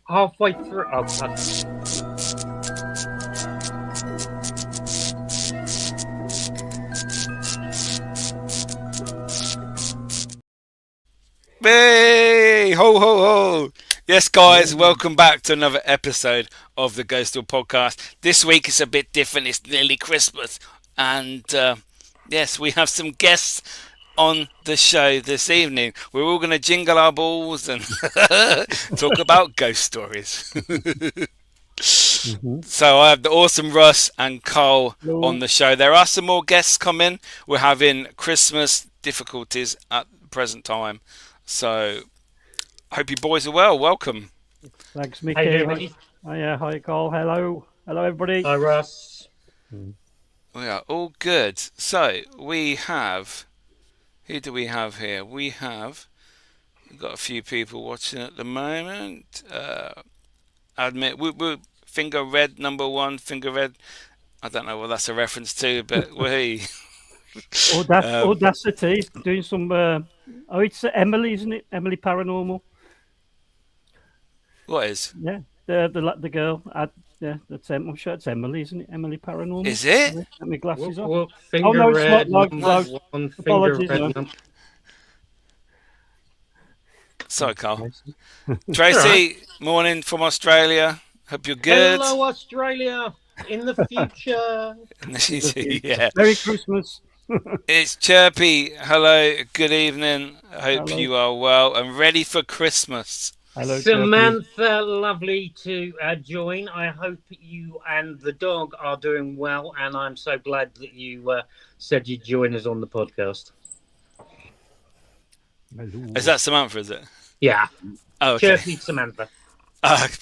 halfway through. Oh, Hey, ho, ho, ho. Yes, guys, welcome back to another episode of the Ghostoul Podcast. This week is a bit different. It's nearly Christmas. And yes, we have some guests on the show this evening. We're all going to jingle our balls and talk about ghost stories. So I have the awesome Russ and Carl on the show. There are some more guests coming. We're having Christmas difficulties at the present time. So, hope you boys are well. Welcome. Thanks, Mickey. Hi, Carl. Hello, everybody. Hi, Russ. We are all good. So, we have... Who do we have here? We've got a few people watching at the moment. I admit, we're Finger Red, number one, Finger Red. I don't know what that's a reference to, but we... Audacity, doing some... it's Emily, isn't it? Emily Paranormal. What is? Yeah, the girl. I'm sure it's Emily, isn't it? Emily Paranormal. Is it? Let me glasses off. Well, Finger Red, number one, Finger Red. Sorry, Carl. Tracy, morning from Australia. Hope you're good. Hello, Australia. In the future. Yeah. Merry Christmas. It's Chirpy. Hello, good evening. Hope you are well and ready for Christmas. Hello, Samantha, Chirpy. Lovely to join. I hope you and the dog are doing well, and I'm so glad that you said you'd join us on the podcast. Is that Samantha, is it? Yeah. Oh, okay. Chirpy Samantha.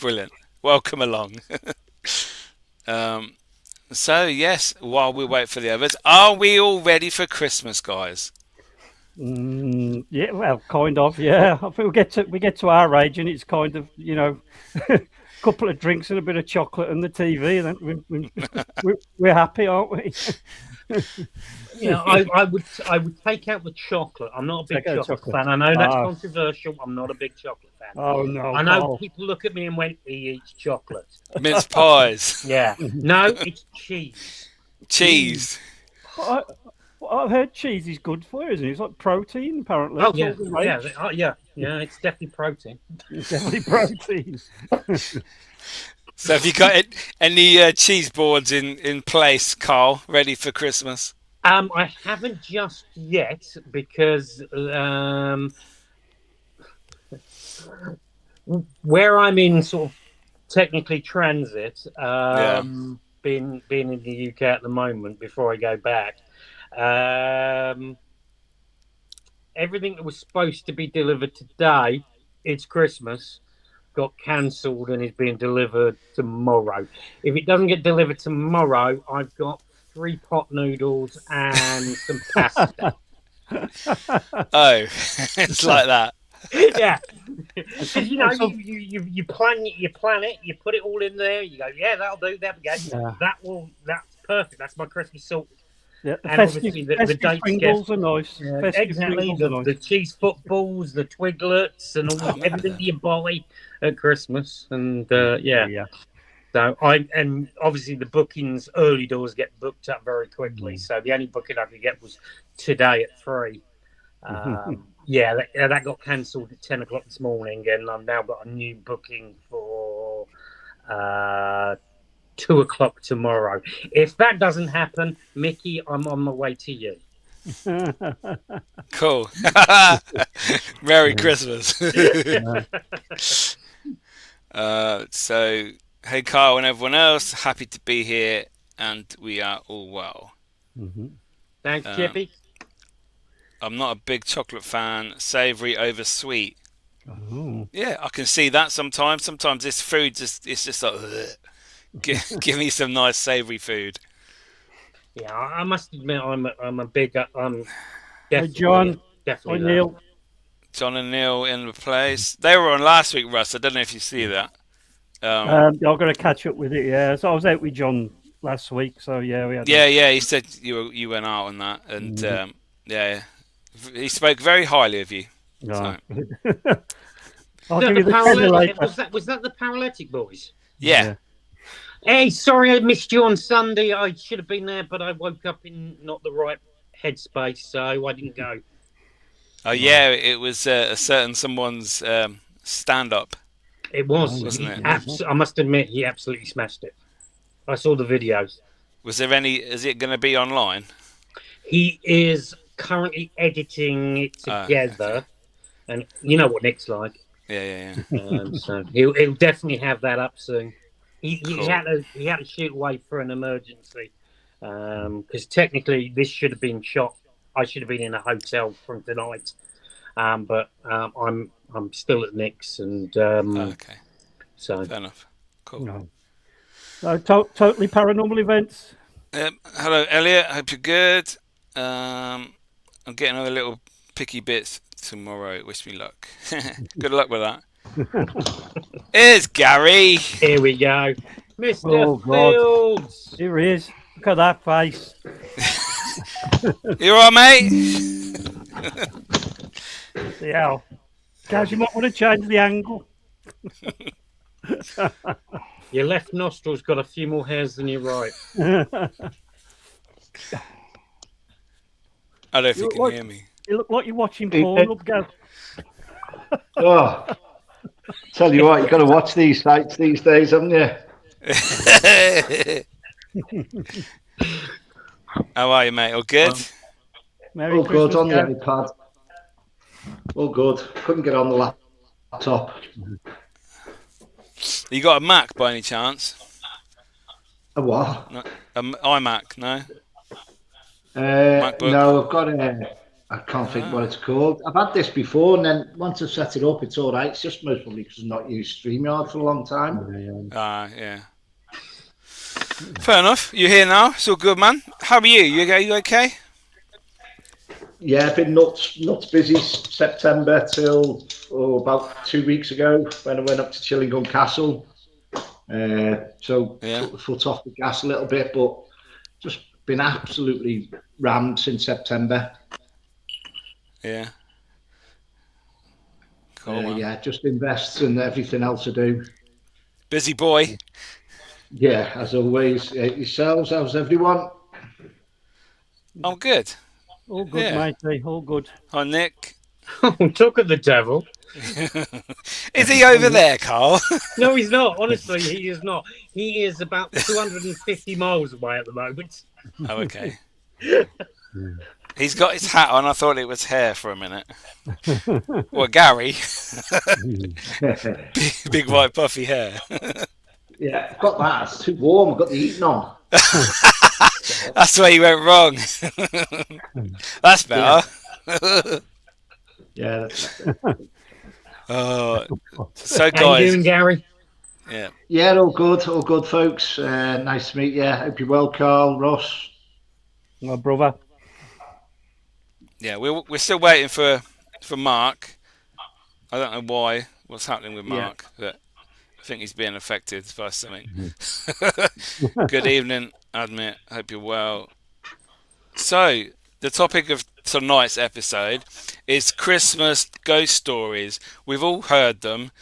Brilliant. Welcome along. So, yes, while we wait for the others, are we all ready for Christmas, guys? Yeah, well, kind of, yeah. I think we get to our age and it's kind of, a couple of drinks and a bit of chocolate and the TV, and we're happy, aren't we? Yeah, I would take out the chocolate. I'm not a big chocolate fan. I know that's controversial. I'm not a big chocolate fan. Oh no! I know people look at me and went, "He eats chocolate." Mince pies. Yeah. No, it's cheese. Cheese. I've heard cheese is good for you, isn't it? It's like protein, apparently. Oh yeah. It's definitely protein. It's definitely protein. So have you got any cheese boards in place, Carl, ready for Christmas? I haven't just yet because where I'm in sort of technically transit, being in the UK at the moment before I go back, everything that was supposed to be delivered today, it's Christmas, got cancelled and is being delivered tomorrow. If it doesn't get delivered tomorrow, I've got 3 pot noodles and some pasta. Oh, it's like that. Yeah, because you plan it, you put it all in there. You go, yeah, that'll do. There we go. Yeah. That's perfect. That's my Christmas salt. Yeah, and obviously the dates Pringles are nice. Yeah, exactly. The cheese footballs, the Twiglets, and everything you buy at Christmas. And yeah. So and obviously the bookings, early doors get booked up very quickly. So the only booking I could get was today at 3. That got cancelled at 10 o'clock this morning, and I've now got a new booking for 2 o'clock tomorrow. If that doesn't happen, Mickey, I'm on my way to you. Cool. Merry Christmas. So, hey, Carl and everyone else, happy to be here, and we are all well. Thanks, Chippy. I'm not a big chocolate fan. Savoury over sweet. Oh. Yeah, I can see that sometimes. Sometimes this food it's just like, give me some nice savoury food. Yeah, I must admit, I'm a big. John, definitely Neil. John and Neil in the place. They were on last week, Russ. I don't know if you see that. I've got to catch up with it. Yeah, so I was out with John last week. So yeah, we had. Yeah. He said you went out on that, and he spoke very highly of you. No. So. I'll give you the tenner later. Was that the Paralytic Boys? Yeah. Hey, sorry I missed you on Sunday. I should have been there, but I woke up in not the right headspace, so I didn't go. Oh yeah, it was a certain someone's stand-up. It was, wasn't it? I must admit, he absolutely smashed it. I saw the videos. Was there any? Is it going to be online? He is currently editing it together, and you know what Nick's like. Yeah. So he'll definitely have that up soon. He Cool. had to shoot away for an emergency because technically this should have been shot. I should have been in a hotel from tonight, but I'm still at Nick's, and Okay. So Fair enough. Cool. No. So totally paranormal events. Hello, Elliot. Hope you're good. I'm getting all the little picky bits tomorrow. Wish me luck. Good luck with that. Here's Garry. Here we go, Mr. Oh, Fields. Here he is. Look at that face. You all right, mate? Yeah. Guys, you might want to change the angle. Your left nostril's got a few more hairs than your right. I don't know if you can hear me. You look like you're watching porn up, Gav. Oh, tell you what, you've got to watch these sites these days, haven't you? How are you, mate? All good? Merry All good Christmas, on the Gav. iPad. All good. Couldn't get on the laptop. You got a Mac by any chance? A what? No, iMac, no? No, I've got a. I can't think what it's called. I've had this before, and then once I've set it up, it's all right. It's just most probably because I've not used StreamYard for a long time. Yeah. Fair enough. You're here now. It's all good, man. How are you? You okay? Yeah, I've been nuts busy September till about 2 weeks ago when I went up to Chillingham Castle. So took the foot off the gas a little bit, but just been absolutely rammed since September. Yeah. Cool, man. Yeah, just invests and everything else I do. Busy boy. Yeah, as always. Yourselves, how's everyone? I'm good. All good, matey. All good. Hi, Nick. Talk of the devil. Is he over there, Carl? No, he's not. Honestly, he is not. He is about 250 miles away at the moment. Oh, okay. He's got his hat on. I thought it was hair for a minute. Well, Garry. Big white puffy hair. Yeah, I've got that. It's too warm. I've got the heating on. That's where you went wrong. That's better. Yeah. So, guys. How you doing, Garry? Yeah, all good, folks. Nice to meet you. Hope you're well, Carl, Russ. My brother. Yeah, we're still waiting for Mark. I don't know why. What's happening with Mark? But I think he's being affected by something. Good evening, Admit. Hope you're well. So, the topic of tonight's episode is Christmas ghost stories. We've all heard them,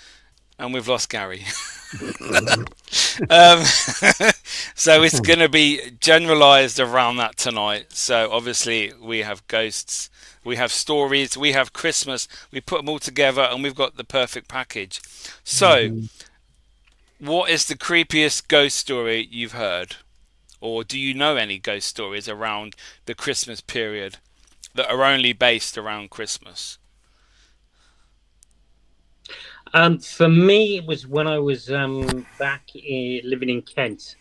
and we've lost Garry. So it's going to be generalised around that tonight. So obviously we have ghosts, we have stories, we have Christmas. We put them all together, and we've got the perfect package. So, what is the creepiest ghost story you've heard? Or do you know any ghost stories around the Christmas period that are only based around Christmas? For me, it was when I was back living in Kent.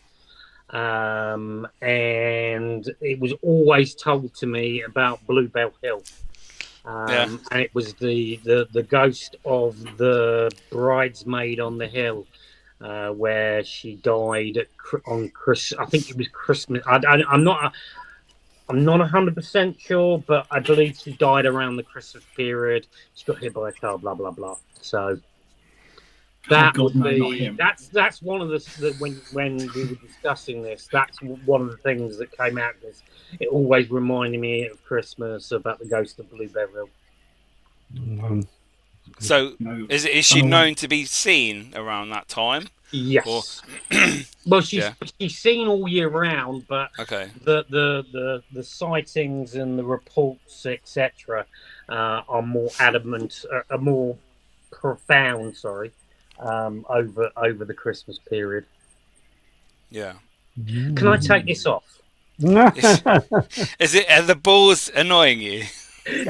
And it was always told to me about Bluebell Hill. And it was the ghost of the bridesmaid on the hill. Where she died on Christmas. I think it was Christmas. I'm not 100% sure, but I believe she died around the Christmas period. She got hit by a car. Blah blah blah. So that would be that's one of the when we were discussing this. That's one of the things that came out. Because it always reminded me of Christmas about the ghost of Bluebell Hill. So, is she known to be seen around that time? Yes. Well, she's seen all year round, but the sightings and the reports, etc., are more adamant, are more profound. Over the Christmas period. Yeah. Can I take this off? Are the balls annoying you?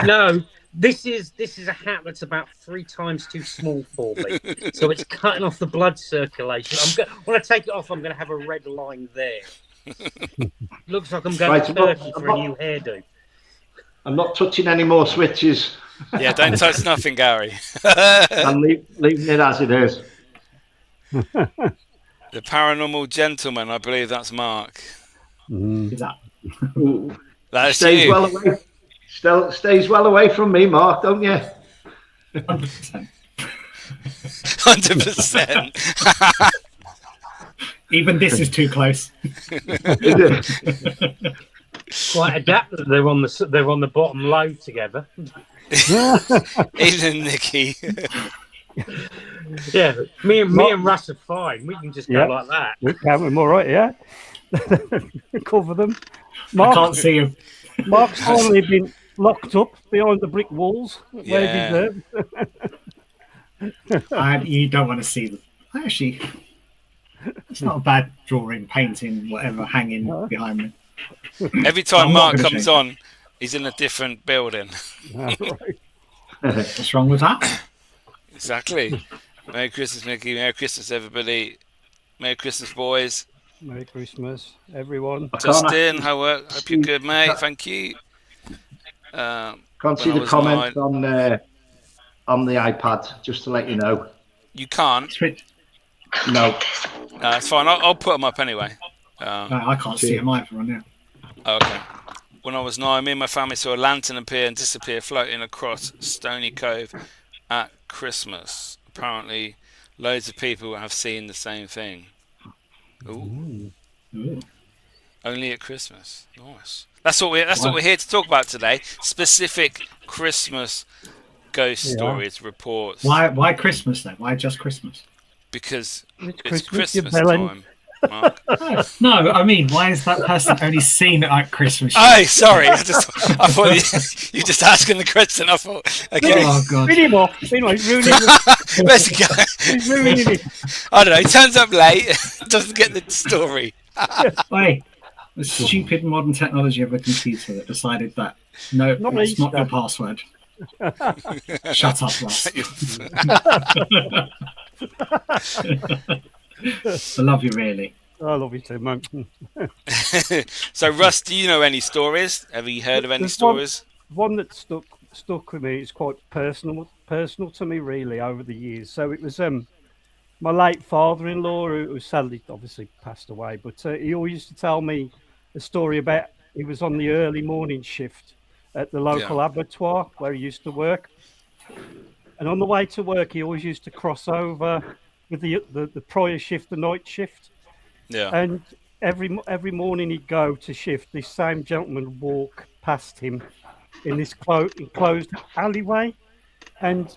No. This is a hat that's about 3 times too small for me, so it's cutting off the blood circulation. When I take it off, I'm going to have a red line there. Looks like I'm going to Turkey for a new hairdo. I'm not touching any more switches. Yeah, don't touch nothing, Garry. I'm leaving it as it is. The paranormal gentleman, I believe that's Mark. Is that? That's stays you. Well away. Still stays well away from me, Mark, don't you? 100%. 100%. Even this is too close. Quite adapted. They're on the bottom low together. Even Nikki. Yeah, me and Russ are fine. We can just go like that. We're all right, yeah. Cover them. I can't see him. Mark's finally been locked up behind the brick walls. Where he deserves. You don't want to see them. Actually, it's not a bad drawing, painting, whatever, hanging behind me. Every time Mark comes on, he's in a different building. What's wrong with that? Exactly. Merry Christmas, Mickey. Merry Christmas, everybody. Merry Christmas, boys. Merry Christmas, everyone. Justin, hope you're good, mate. Thank you. Can't see the comments on the iPad, just to let you know. You can't? No. No, it's fine. I'll put them up anyway. I can't see them either on there. Oh, okay. When I was 9, me and my family saw a lantern appear and disappear floating across Stony Cove at Christmas. Apparently, loads of people have seen the same thing. Ooh. Only at Christmas. Nice. That's what we're here to talk about today. Specific Christmas ghost stories, reports. Why Christmas then? Why just Christmas? Because it's Christmas time. Mark. No, I mean, why is that person only seen at Christmas? Oh, sorry. I thought you just asking the question. I thought, okay. Oh, God. Read him off. He's ruining Where's he going? He's ruining it. I don't know. He turns up late, doesn't get the story. Wait, the stupid modern technology of a computer that decided that, no, it's not your password. Shut up, Russ. I love you, really. I love you too, man. So, Russ, do you know any stories? Have you heard of any stories? One that stuck with me is quite personal to me, really, over the years. So it was my late father-in-law, who sadly, obviously, passed away. But he always used to tell me a story about he was on the early morning shift at the local abattoir where he used to work. And on the way to work, he always used to cross over with the prior shift, the night shift. Yeah. And every morning he'd go to shift, this same gentleman would walk past him in this enclosed alleyway and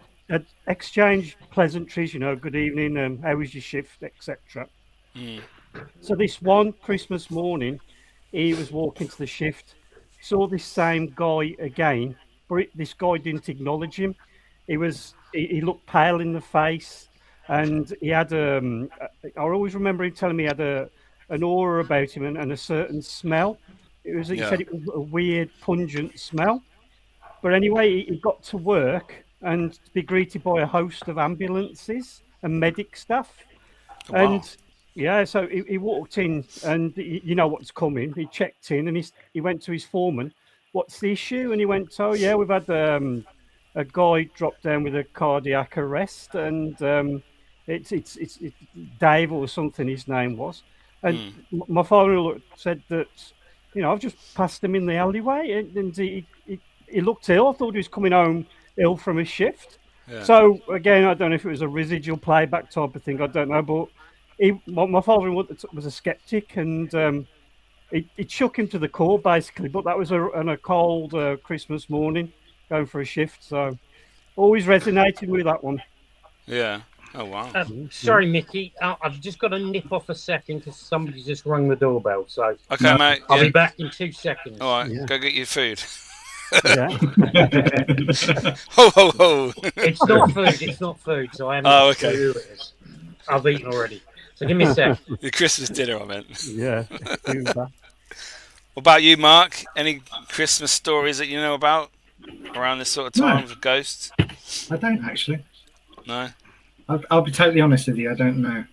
exchange pleasantries, good evening, how was your shift, etc. So this one Christmas morning, he was walking to the shift, saw this same guy again, but this guy didn't acknowledge him. He looked pale in the face, and he had I always remember him telling me he had an aura about him and a certain smell. He said it was a weird, pungent smell. But anyway, he got to work and to be greeted by a host of ambulances and medic staff. Wow. And so he walked in, and you know what's coming. He checked in, and he went to his foreman. What's the issue? And he went, oh yeah, we've had a guy dropped down with a cardiac arrest, and it's Dave or something his name was. And my father said that, I've just passed him in the alleyway, and he looked ill. I thought he was coming home ill from his shift. Yeah. So again, I don't know if it was a residual playback type of thing. I don't know, but my father was a skeptic, and it shook him to the core basically. But that was on a cold Christmas morning, going for a shift. So always resonated with that one. Yeah. Oh wow. Sorry, Mickey. I've just got to nip off a second because somebody just rung the doorbell. So okay, mate. I'll be back in 2 seconds. All right, go get your food. Yeah. Ho ho ho. It's not food. It's not food. So I haven't. Oh, okay. Who it is. I've eaten already. So give me a sec. Your Christmas dinner, I meant. Yeah. What about you, Mark? Any Christmas stories that you know about around this sort of time with ghosts? I don't actually. No. I'll be totally honest with you. I don't know.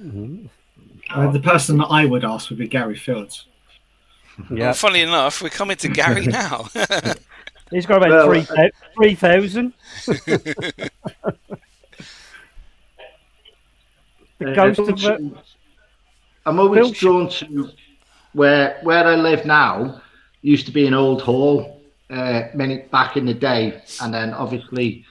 Mm-hmm. The person that I would ask would be Garry Fields. Yeah. Well, funny enough, we're coming to Garry now. He's got about 3,000. The ghost of I'm always drawn to where I live now. Used to be an old hall, back in the day, and then obviously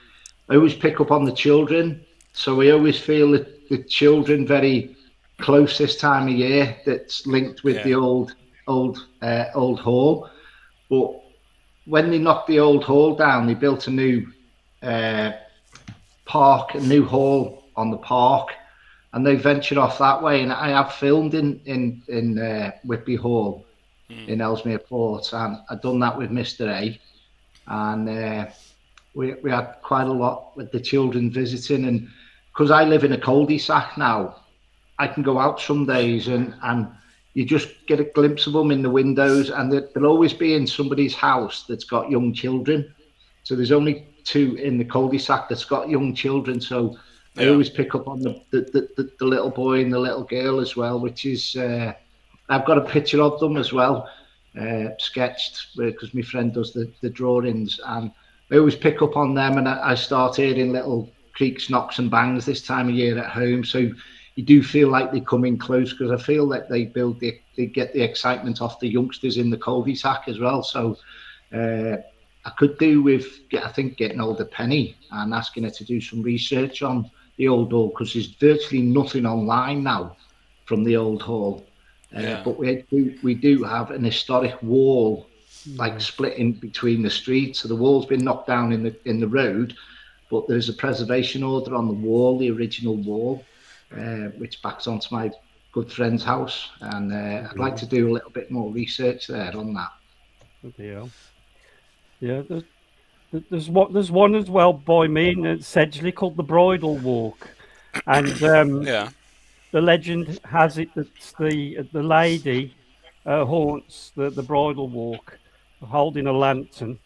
I always pick up on the children. So I always feel that the children very close this time of year. That's linked with the old hall. But when they knocked the old hall down, they built a new park, a new hall on the park, and they ventured off that way. And I have filmed in Whitby Hall in Ellesmere Port, and I've done that with Mr. A, and we had quite a lot with the children visiting. And because I live in a cul-de-sac now, I can go out some days and you just get a glimpse of them in the windows, and they'll always be in somebody's house that's got young children. So there's only 2 in the cul-de-sac that's got young children. So I always pick up on the little boy and the little girl as well, which is, I've got a picture of them as well, sketched, because my friend does the drawings, and I always pick up on them, and I start hearing little creaks, knocks and bangs this time of year at home. So you do feel like they come in close, because I feel that they get the excitement off the youngsters in the cul-de-sac as well. So I could do with, I think, getting hold of Penny and asking her to do some research on the old hall, because there's virtually nothing online now from the old hall. But we do have an historic wall, like splitting between the streets. So the wall's been knocked down in the road, but there's a preservation order on the wall, the original wall, which backs onto my good friend's house, and I'd like to do a little bit more research there on that. Yeah, there's one as well by me in Sedgley called the Bridal Walk, and the legend has it that the lady haunts the Bridal Walk, holding a lantern,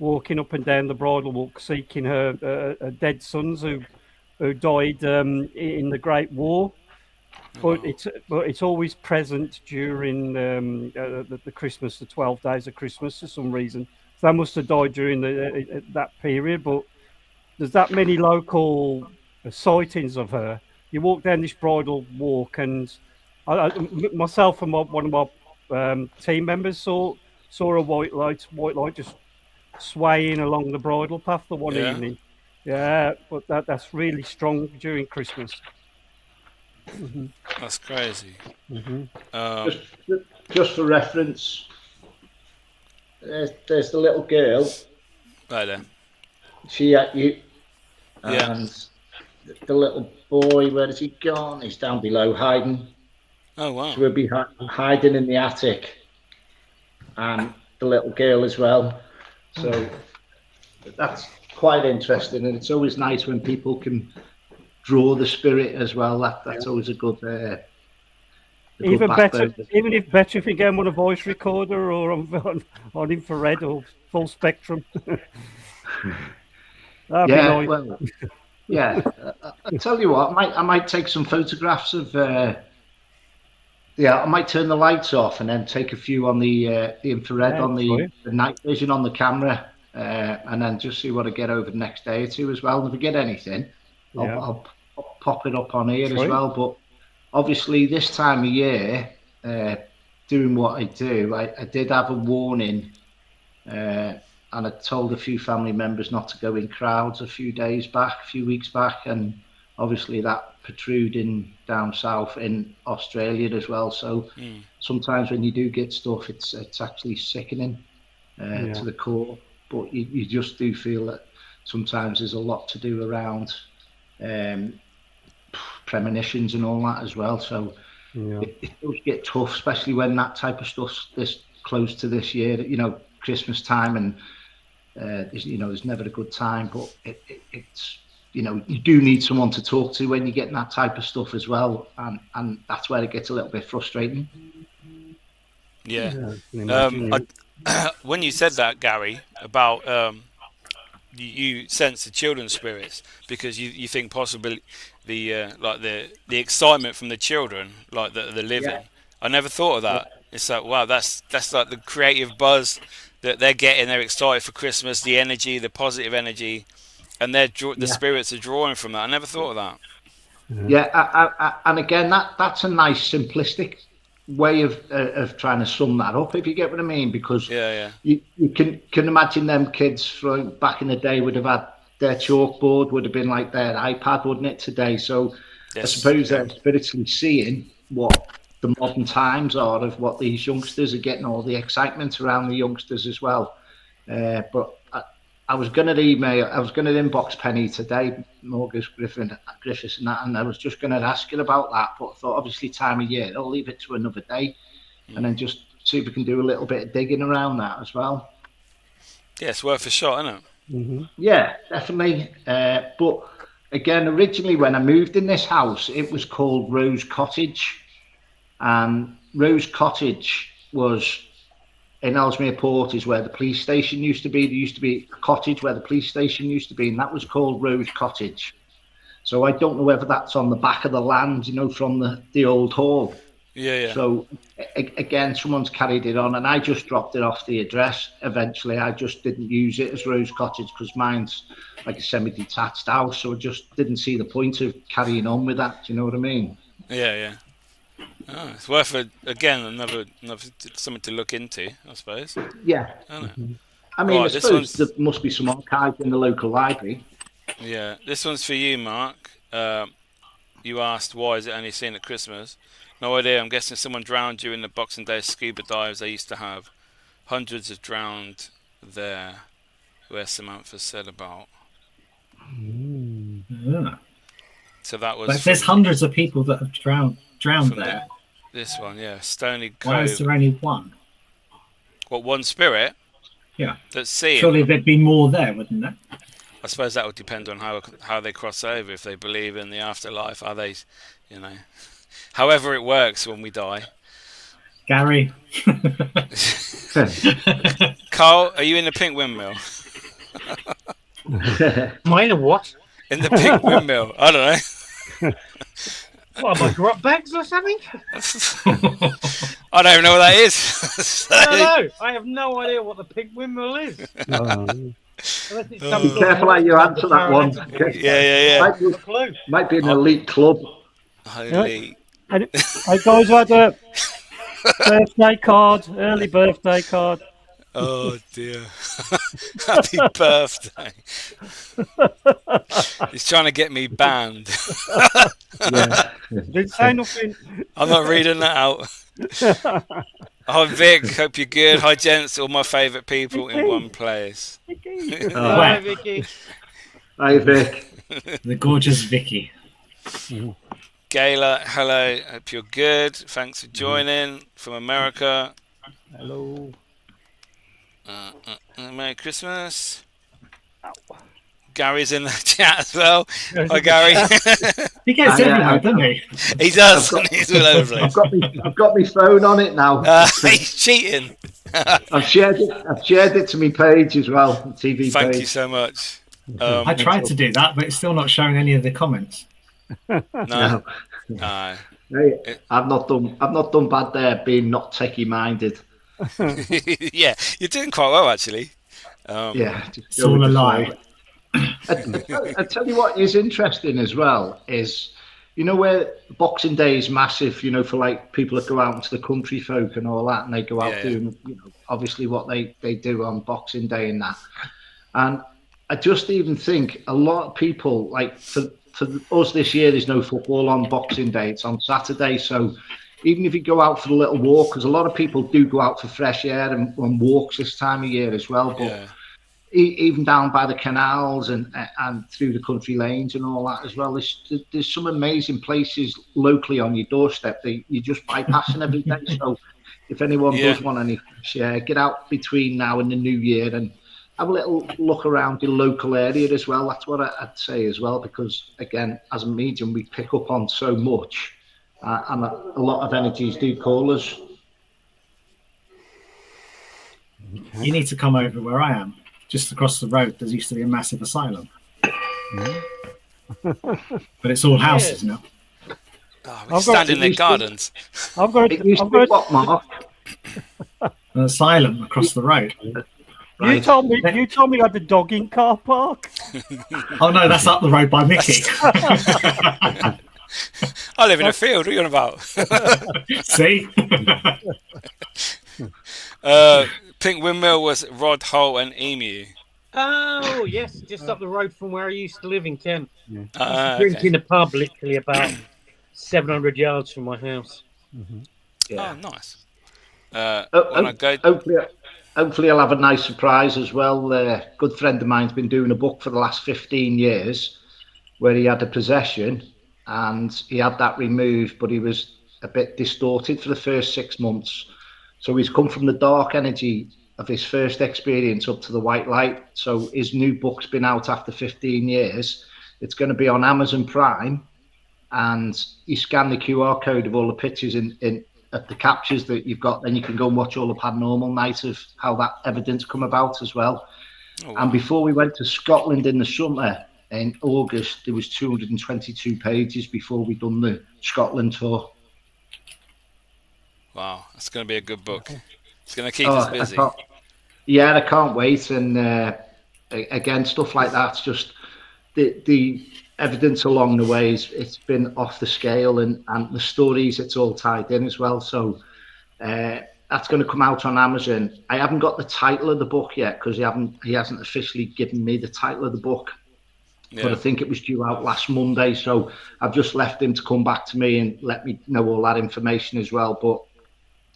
walking up and down the Bridal Walk, seeking her dead sons who died in the Great War. But it's always present during the Christmas, the 12 days of Christmas for some reason. So they must have died during that period. But there's that many local sightings of her. You walk down this Bridal Walk, and myself and one of my team members saw a white light just swaying along the bridal path the one evening. Yeah, but that's really strong during Christmas. Mm-hmm. That's crazy. Mm-hmm. Just for reference, there's the little girl. Right there. She at you. And the little boy, where has he gone? He's down below hiding. Oh, wow. So we'll be hiding in the attic. And the little girl as well. So that's quite interesting. And it's always nice when people can draw the spirit as well. That's always a good even better if you get them on a voice recorder or on infrared or full spectrum. That'd be nice. Well, I tell you what, I might take some photographs of I might turn the lights off and then take a few on the infrared on the night vision on the camera, and then just see what I get over the next day or two as well. And if I get anything, I'll pop it up on here as well. But obviously this time of year, doing what I do, I did have a warning, and I told a few family members not to go in crowds a few weeks back, and obviously that protruding down south in Australia as well. So sometimes when you do get stuff, it's actually sickening to the core. But you just do feel that sometimes there's a lot to do around premonitions and all that as well. So it does get tough, especially when that type of stuff's this close to this year. You know, Christmas time, and there's never a good time. But it's you do need someone to talk to when you're getting that type of stuff as well, and that's where it gets a little bit frustrating. Yeah. When you said that, Garry, about you sense the children's spirits because you think possibly the excitement from the children, like the living. Yeah. I never thought of that. Yeah. It's like, wow, that's like the creative buzz that they're getting. They're excited for Christmas, the energy, the positive energy, and the spirits are drawing from that. I never thought of that. Yeah, and again, that's a nice simplistic way of trying to sum that up, if you get what I mean, because you can imagine them kids from back in the day would have had their chalkboard would have been like their iPad, wouldn't it, today? So I suppose they're spiritually seeing what the modern times are of what these youngsters are getting, all the excitement around the youngsters as well. But I was going to inbox Penny today, Morgus Griffiths and that, and I was just going to ask her about that, but I thought obviously time of year, I'll leave it to another day and then just see if we can do a little bit of digging around that as well. Yeah, it's worth a shot, isn't it? Mm-hmm. Yeah, definitely. But again, originally when I moved in this house, it was called Rose Cottage, and Rose Cottage was in Ellesmere Port is where the police station used to be. There used to be a cottage where the police station used to be, and that was called Rose Cottage. So I don't know whether that's on the back of the land, from the old hall. Yeah. So again, someone's carried it on, and I just dropped it off the address. Eventually, I just didn't use it as Rose Cottage because mine's like a semi-detached house, so I just didn't see the point of carrying on with that. Do you know what I mean? Yeah. Oh, it's worth another something to look into, I suppose. Yeah. I mean, I suppose there must be some archive in the local library. Yeah, this one's for you, Mark. You asked why is it only seen at Christmas? No idea. I'm guessing someone drowned during the Boxing Day scuba dives they used to have. Hundreds have drowned there, where Samantha said about. Yeah. So that was. But there's hundreds of people that have drowned there. This one, yeah, Stony Cove. Why is there only one? What, one spirit? Yeah. That's seeing. Surely there'd be more there, wouldn't there? I suppose that would depend on how they cross over. If they believe in the afterlife, are they, however it works when we die. Garry. Carl, are you in the pink windmill? Am I in a what? In the pink windmill. I don't know. What, am I grub bags or something? I don't even know what that is. No, I have no idea what the pink windmill is. Be careful how you answer that one. Yeah. Might be an elite club. Elite. I guys had a early birthday card. Oh dear. Happy birthday. He's trying to get me banned. Didn't say nothing. I'm not reading that out. Hi Vic, hope you're good. Hi gents, all my favourite people Vicky. In one place. Hi Vicky. Hi Vic. The gorgeous Vicky. Gayla, hello, hope you're good. Thanks for joining from America. Hello. Merry Christmas. Gary's in the chat as well. Hi, Garry. He gets everywhere, doesn't he? He does. He's all over the place. I've got my phone on it now. He's cheating. I've shared it to my page as well. TV page. Thank you so much. I tried to do that, but it's still not showing any of the comments. No. Hey, I've not done bad there, being not techie minded. Yeah, you're doing quite well actually. It's all a lie. I tell you what is interesting as well is, where Boxing Day is massive, for like people that go out into the country folk and all that, and they go out doing, obviously what they do on Boxing Day and that. And I just even think a lot of people, like for us this year, there's no football on Boxing Day, it's on Saturday. So even if you go out for a little walk, because a lot of people do go out for fresh air and walks this time of year as well, but even down by the canals and through the country lanes and all that as well. There's some amazing places locally on your doorstep that you're just bypassing every day. So if anyone does want any fresh get out between now and the new year and have a little look around your local area as well. That's what I'd say as well, because again, as a medium, we pick up on so much, and a lot of energies do call us. You need to come over where I am. Just across the road, there used to be a massive asylum. But it's all houses now. Oh, we stand in their gardens. I've got what, Mark? An asylum across the road. Right. You told me you had the dog in car park. Oh no, that's up the road by Mickey. I live in a field. What are you on about? See? Pink Windmill was Rod, Holt and Emu. Oh, yes, just up the road from where I used to live in Kent. Okay. In a pub literally about 700 yards from my house. Mm-hmm. Yeah. Oh, nice. Hopefully I'll have a nice surprise as well. A good friend of mine's been doing a book for the last 15 years where he had a possession and he had that removed, but he was a bit distorted for the first 6 months. So he's come from the dark energy of his first experience up to the white light. So his new book's been out after 15 years. It's going to be on Amazon Prime, and you scan the QR code of all the pictures in at the captures that you've got, then you can go and watch all the paranormal night of how that evidence come about as well. Oh, wow. And before we went to Scotland in the summer, in August, there was 222 pages before we done the Scotland tour. Wow, that's going to be a good book. It's going to keep us busy. I can't wait. And again, stuff like that's just the evidence along the way. It's been off the scale, and the stories, it's all tied in as well. So that's going to come out on Amazon. I haven't got the title of the book yet because he hasn't officially given me the title of the book. Yeah. But I think it was due out last Monday. So I've just left him to come back to me and let me know all that information as well. But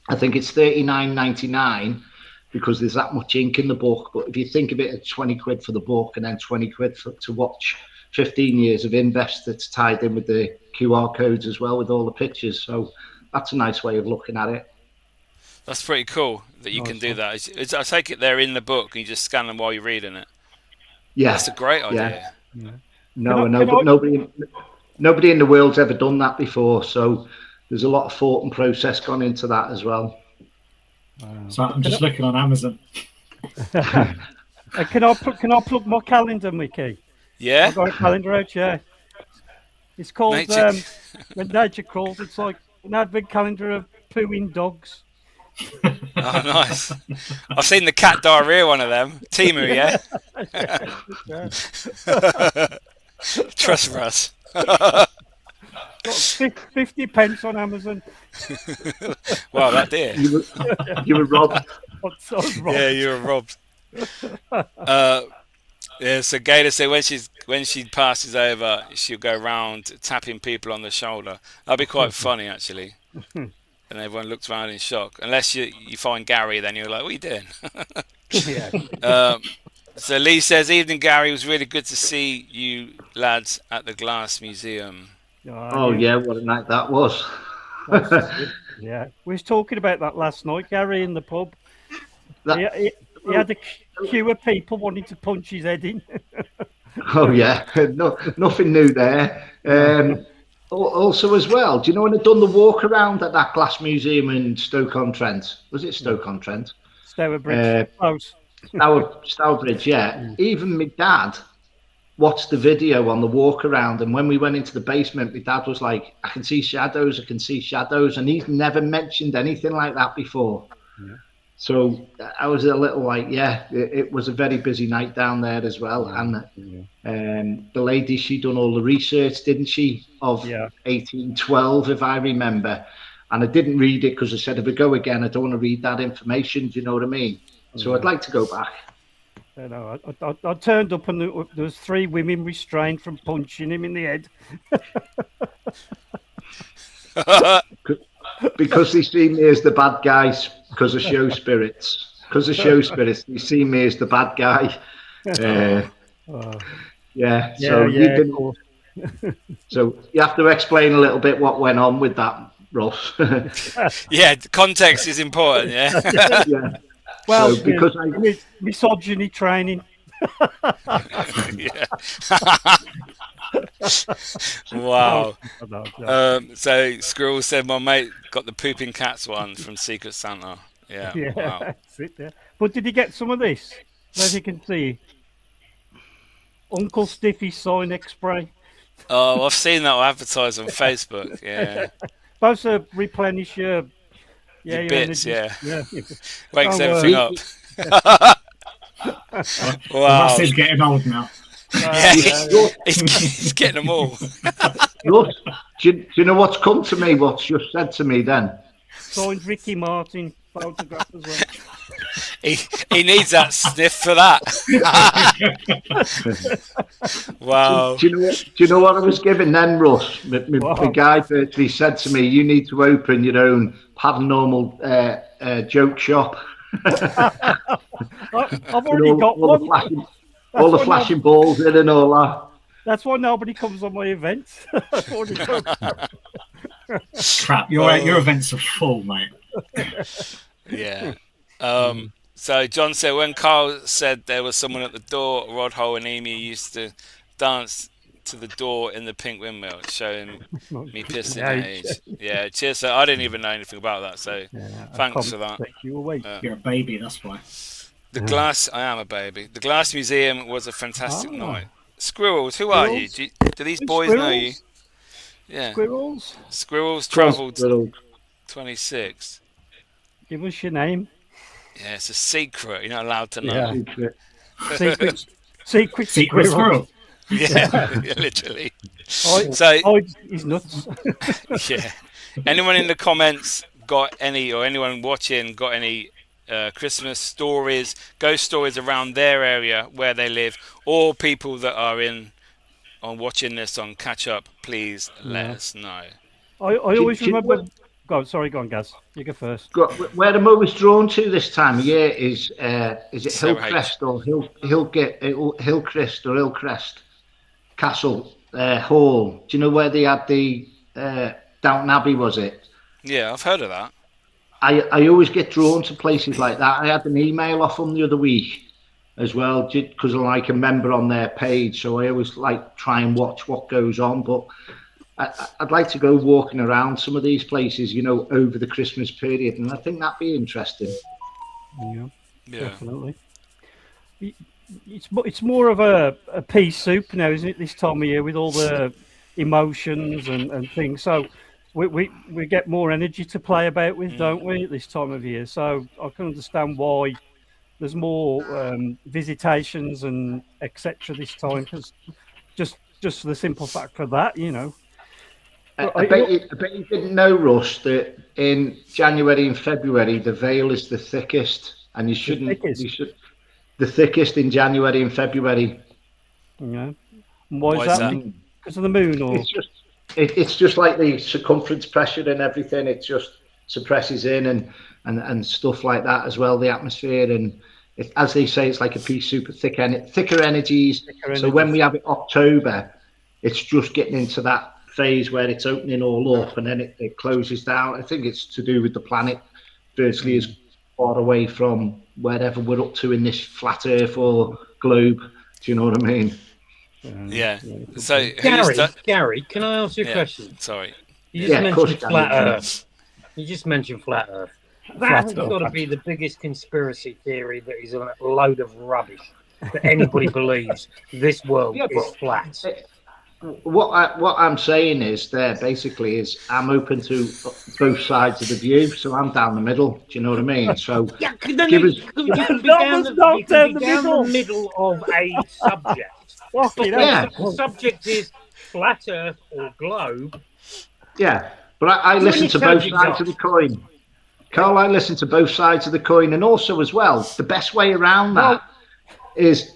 I think it's $39.99 because there's that much ink in the book. But if you think of it at 20 quid for the book and then 20 quid to watch 15 years of invest that's tied in with the QR codes as well with all the pictures. So that's a nice way of looking at it. That's pretty cool that you can do that. I take it they're in the book and you just scan them while you're reading it. Yeah. That's a great idea. Yeah. No, but nobody in the world's ever done that before. So there's a lot of thought and process gone into that as well. So I'm just looking on Amazon. Can I plug my calendar, Mickey? Yeah. I've got a calendar out, yeah. It's called When Nature Crawls. It's like an advent calendar of pooing dogs. Oh, nice. I've seen the cat diarrhea one of them. Timu, yeah? Trust Russ. Got 50 pence on Amazon. Wow, that dear. You were robbed. Yeah, you were robbed. Yeah, so Gator said when she passes over, she'll go around tapping people on the shoulder. That'll be quite funny, actually. And everyone looks around in shock. Unless you find Garry, then you're like, what are you doing? Yeah. So Lee says, evening, Garry. It was really good to see you lads at the Glass Museum. Yeah, what a night that was. Yeah, we was talking about that last night, Garry, in the pub. He had a queue of people wanting to punch his head in. Oh yeah, nothing new there. Also as well, do you know when they've done the walk around at that Glass Museum in Stoke-on-Trent? Was it Stoke-on-Trent? Stourbridge. Close. Stourbridge, yeah. Even my dad watched the video on the walk around, and when we went into the basement, my dad was like, I can see shadows, and he's never mentioned anything like that before. Yeah. So I was a little like, it was a very busy night down there as well. And the lady, she done all the research, didn't she, of 1812, if I remember. And I didn't read it because I said, if I go again, I don't want to read that information. Do you know what I mean? So I'd like to go back. I turned up and there was 3 women restrained from punching him in the head. Because they see me as the bad guys because of show spirits. They see me as the bad guy. Yeah. So you didn't. So you have to explain a little bit what went on with that, Russ. Yeah, context is important. Yeah. Yeah. Well, so because misogyny training. Yeah. Wow. So Squirrel said my mate got the pooping cats one from Secret Santa. Yeah. Wow. That's it there. But did he get some of this? As you can see, Uncle Stiffy's Soinex spray. Oh, I've seen that advertised on Facebook. Yeah. Supposed to replenish your bits. energy. Yeah. Wakes everything up. Wow. Russ is getting old now. He's getting them all. Russ, do you know what's come to me? What's just said to me then? Signed Ricky Martin photograph as well. He needs that sniff for that. Wow. Do you know what I was given then, Russ? The guy virtually said to me, "You need to open your own paranormal joke shop." I've already got one. All the flashing balls in and all that. That's why nobody comes on my events. Crap, your events are full, mate. Yeah. So John said when Carl said there was someone at the door, Rod Hole and Amy used to dance to the door in the pink windmill, showing me pissing age. Yeah, cheers. So I didn't even know anything about that. So thanks for that. You're a baby, that's why. I am a baby. The Glass Museum was a fantastic night. Squirrels, who are you? Do these boys know you? Yeah. Squirrels travelled 26. Give us your name. Yeah, it's a secret. You're not allowed to know. Secret squirrel. Yeah, literally. He's nuts. Yeah. Anyone in the comments got any, or anyone watching got any Christmas stories, ghost stories around their area where they live, or people that are watching this on catch up? Please let us know. I always remember. Go on, Gaz. You go first. Where I'm always drawn to this time of year is it Hillcrest or Hillcrest or Hillcrest Castle Hall? Do you know where they had the Downton Abbey? Was it? Yeah, I've heard of that. I always get drawn to places like that. I had an email off them the other week as well, because I'm like a member on their page, so I always like try and watch what goes on. But I'd like to go walking around some of these places, over the Christmas period, and I think that'd be interesting. Yeah. Definitely. It's more of a pea soup now, isn't it? This time of year with all the emotions and things. So we get more energy to play about with, don't we, at this time of year? So I can understand why there's more visitations and etc. this time, because just for the simple fact for that, I bet you didn't know, Russ, that in January and February the veil is the thickest, and you shouldn't. The thickest in January and February. Yeah. Why is that? Because of the moon, or it's just like the circumference pressure and everything. It just suppresses in and stuff like that as well. The atmosphere, and as they say, it's like a pea soup of thicker energies. So when we have it October, it's just getting into that phase where it's opening all up and then it closes down. I think it's to do with the planet virtually is far away from wherever we're up to in this flat earth or globe. Do you know what I mean? Yeah. So Gary, can I ask you a question? Sorry. You just mentioned flat earth. You just mentioned flat earth. That's got to be the biggest conspiracy theory that is a load of rubbish that anybody believes this world is flat. What I'm saying is basically is I'm open to both sides of the view, so I'm down the middle. Do you know what I mean? So you can be down the middle of a subject. The subject is flat Earth or globe. Yeah, but I listen to both sides of the coin. Carl, I listen to both sides of the coin, and also as well, the best way around that is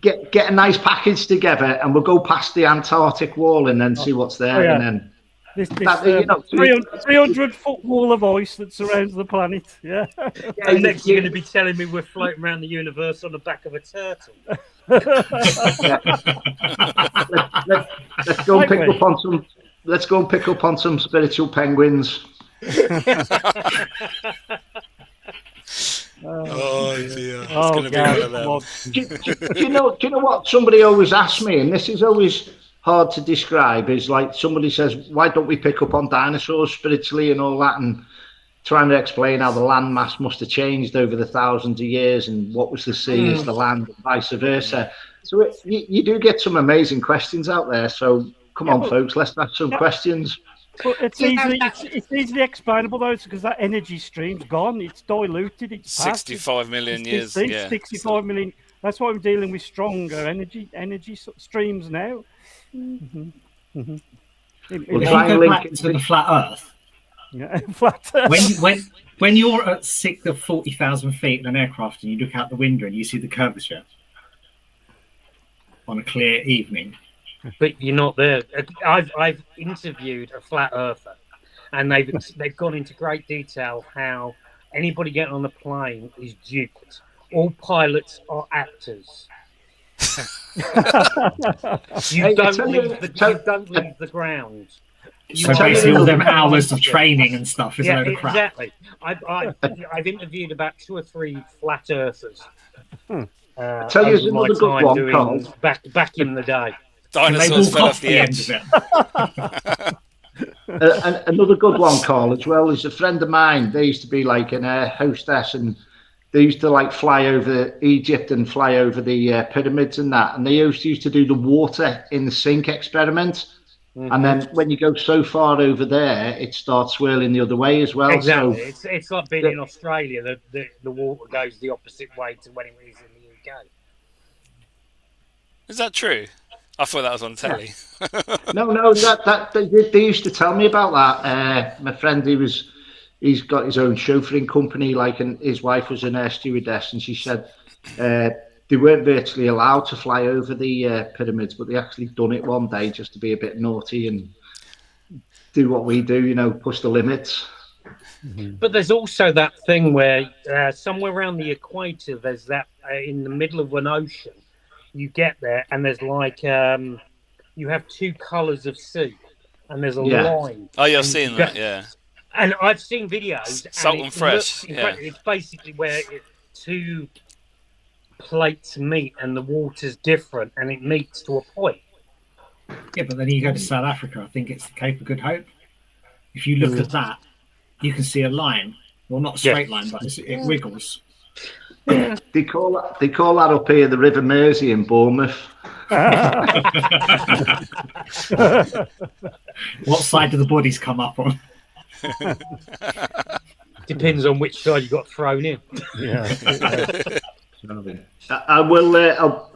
get a nice package together, and we'll go past the Antarctic wall and then see what's there, and then This 300-foot wall of ice that surrounds the planet. Yeah. And next you're going to be telling me we're floating around the universe on the back of a turtle. Let's go and pick up on some. Let's go and pick up on some spiritual penguins. Oh dear! It's going to be one of them. Do you know what somebody always asks me, and this is always hard to describe, is like somebody says, why don't we pick up on dinosaurs spiritually and all that, and trying to explain how the land mass must have changed over the thousands of years and what was the sea is the land and vice versa. So you do get some amazing questions out there. So come on, folks, let's have some questions. But it's easily explainable though, because that energy stream's gone. It's diluted. It's 65 million years. 65 million. That's why we're dealing with stronger energy streams now. Well, if you go back to the flat Earth, flat Earth. When you're at 40,000 feet in an aircraft and you look out the window and you see the curvature on a clear evening, but you're not there. I've interviewed a flat earther, and they've gone into great detail how anybody getting on the plane is duped. All pilots are actors. You don't leave the ground. So basically all them hours of training and stuff is a load of crap. Exactly. I've interviewed about 2 or 3 flat earthers. Tell you another good one, Carl. Back in the day. Dinosaurs fell off the edge. Another good one, Carl, as well, is a friend of mine. They used to be like an air hostess, and they used to like fly over Egypt and fly over the pyramids and that. And they used to do the water in the sink experiment. Mm-hmm. And then when you go so far over there, it starts swirling the other way as well. Exactly. So, it's like being in Australia. The water goes the opposite way to when it was in the UK. Is that true? I thought that was on telly. No, they used to tell me about that. My friend, he's got his own chauffeuring company, and his wife was an air stewardess, and she said they weren't virtually allowed to fly over the pyramids, but they actually done it one day just to be a bit naughty and do what we do, push the limits. Mm-hmm. But there's also that thing where somewhere around the equator, there's that in the middle of an ocean. You get there, and there's you have 2 colours of sea, and there's a line. Oh, you're seeing that, yeah. And I've seen videos. Salt and fresh. Yeah. It's basically where 2 plates meet, and the water's different, and it meets to a point. Yeah, but then you go to South Africa. I think it's the Cape of Good Hope. If you look at that, you can see a line. Well, not a straight line, but it wiggles. They call that up here the River Mersey in Bournemouth. What side do the bodies come up on? Depends on which side you got thrown in. Yeah. I will.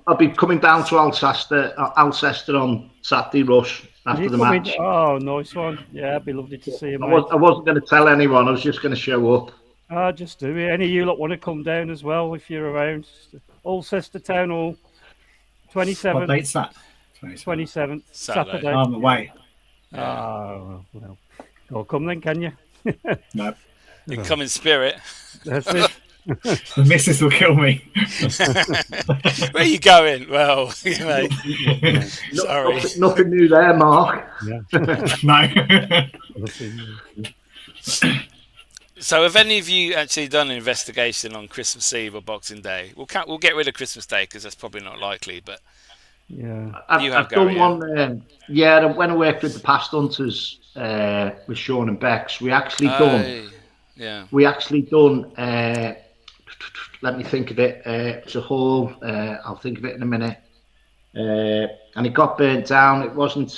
I'll be coming down to Alcester on Saturday, Russ, after the match. Oh, nice one. Yeah, it'd be lovely to see you, mate. I wasn't going to tell anyone. I was just going to show up. Just do it. Any of you lot want to come down as well if you're around? Alcester Town Hall, 27th. What date's that? 27th. Saturday. I'm away. Oh, well. Go come then, can you? No. You can come in spirit. That's it. The missus will kill me. Where are you going? Well, sorry. Nothing new there, Mark. Yeah. No. So, have any of you actually done an investigation on Christmas Eve or Boxing Day? We'll get rid of Christmas Day because that's probably not likely. But yeah, I've done one. When I worked with the Past Hunters with Sean and Bex, we actually done. Yeah. We actually done. Let me think of it. It's a hall. I'll think of it in a minute. And it got burnt down. It wasn't.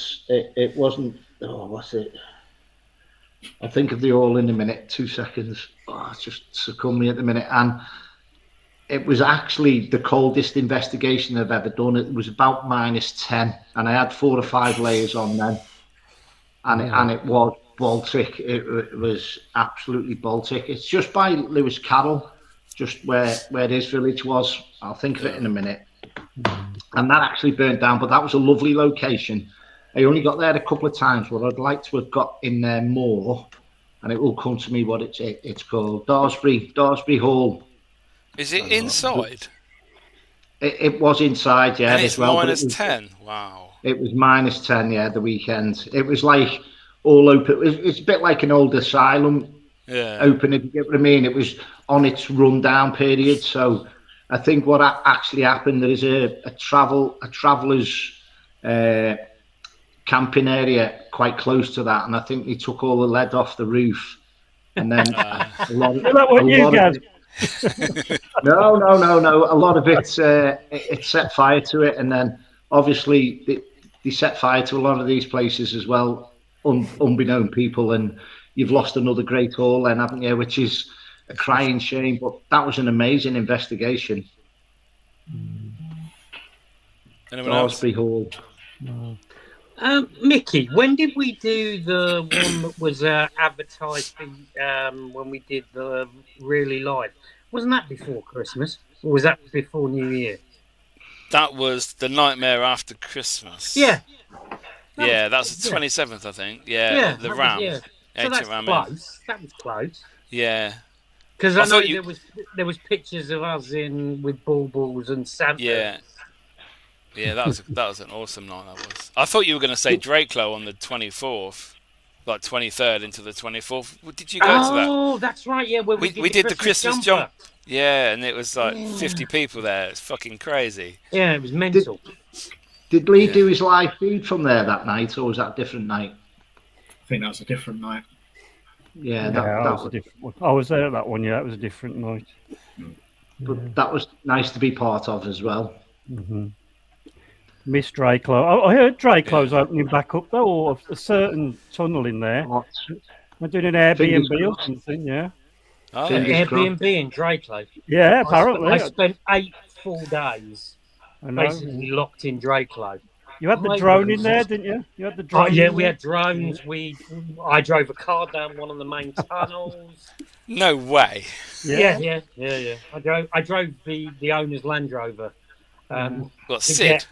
Oh, what's it? I'll think of the hall in a minute. 2 seconds. Oh, it's just succumbed me at the minute. And it was actually the coldest investigation I've ever done. It was about -10, and I had 4 or 5 layers on then. And it was Baltic. It was absolutely Baltic. It's just by Lewis Carroll, just where his village was. I'll think of it in a minute. And that actually burnt down, but that was a lovely location. I only got there a couple of times, but I'd like to have got in there more, and it will come to me what it's called. Daresbury Hall. Is it inside? It was inside, yeah, and it's as well. minus 10. Wow. It was minus 10, yeah, the weekend. It was like all open. It's a bit like an old asylum open, if you get what I mean. It was on its rundown period. So I think what actually happened, there is a traveller's camping area quite close to that, and I think they took all the lead off the roof. And then No. A lot of it set fire to it, and then obviously they set fire to a lot of these places as well, unbeknown people, and you've lost another great hall then, haven't you? Which is a crying shame, but that was an amazing investigation. Anyone else? Daresbury Hall. No. Mickey, when did we do the one that was advertised when we did the Really Live? Wasn't that before Christmas? Or was that before New Year? That was the nightmare after Christmas. Yeah. That's the 27th, I think. Yeah, the Ram. So that's close. That was close. Yeah. Because I know there was pictures of us with baubles and Santa. Yeah, that was an awesome night. That was. I thought you were going to say Drakelow on the 24th, like 23rd into the 24th. Did you go to that? Oh, that's right. Yeah, we did the Christmas jump. Yeah, and it was like 50 people there. It's fucking crazy. Yeah, it was mental. Did Lee do his live feed from there that night, or was that a different night? I think that was a different night. Yeah, that was a different one. I was there that one. Yeah, that was a different night. But that was nice to be part of as well. Mm-hmm. Miss Drakelow. I heard Drakelow's opening back up though, or a certain tunnel in there. They're doing an Airbnb or something, yeah. Oh, Airbnb in Drakelow. Yeah, apparently. I spent 8 full days basically locked in Drakelow. You had the drone in there, didn't you? You had the drone. Oh, yeah, we had drones. I drove a car down one of the main tunnels. No way. Yeah. I drove the owner's Land Rover. Sid?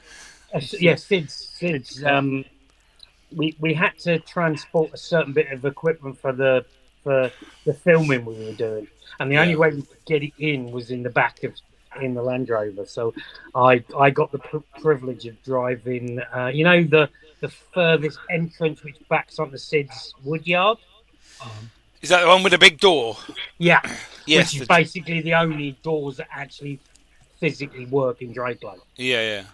Sid's. We had to transport a certain bit of equipment for the filming we were doing, and the only way we could get it in was in the back of the Land Rover. So I got the privilege of driving. The furthest entrance which backs onto Sid's woodyard. Is that the one with the big door? Yeah. Yes. Which is basically the only doors that actually physically work in Drakelow. Yeah.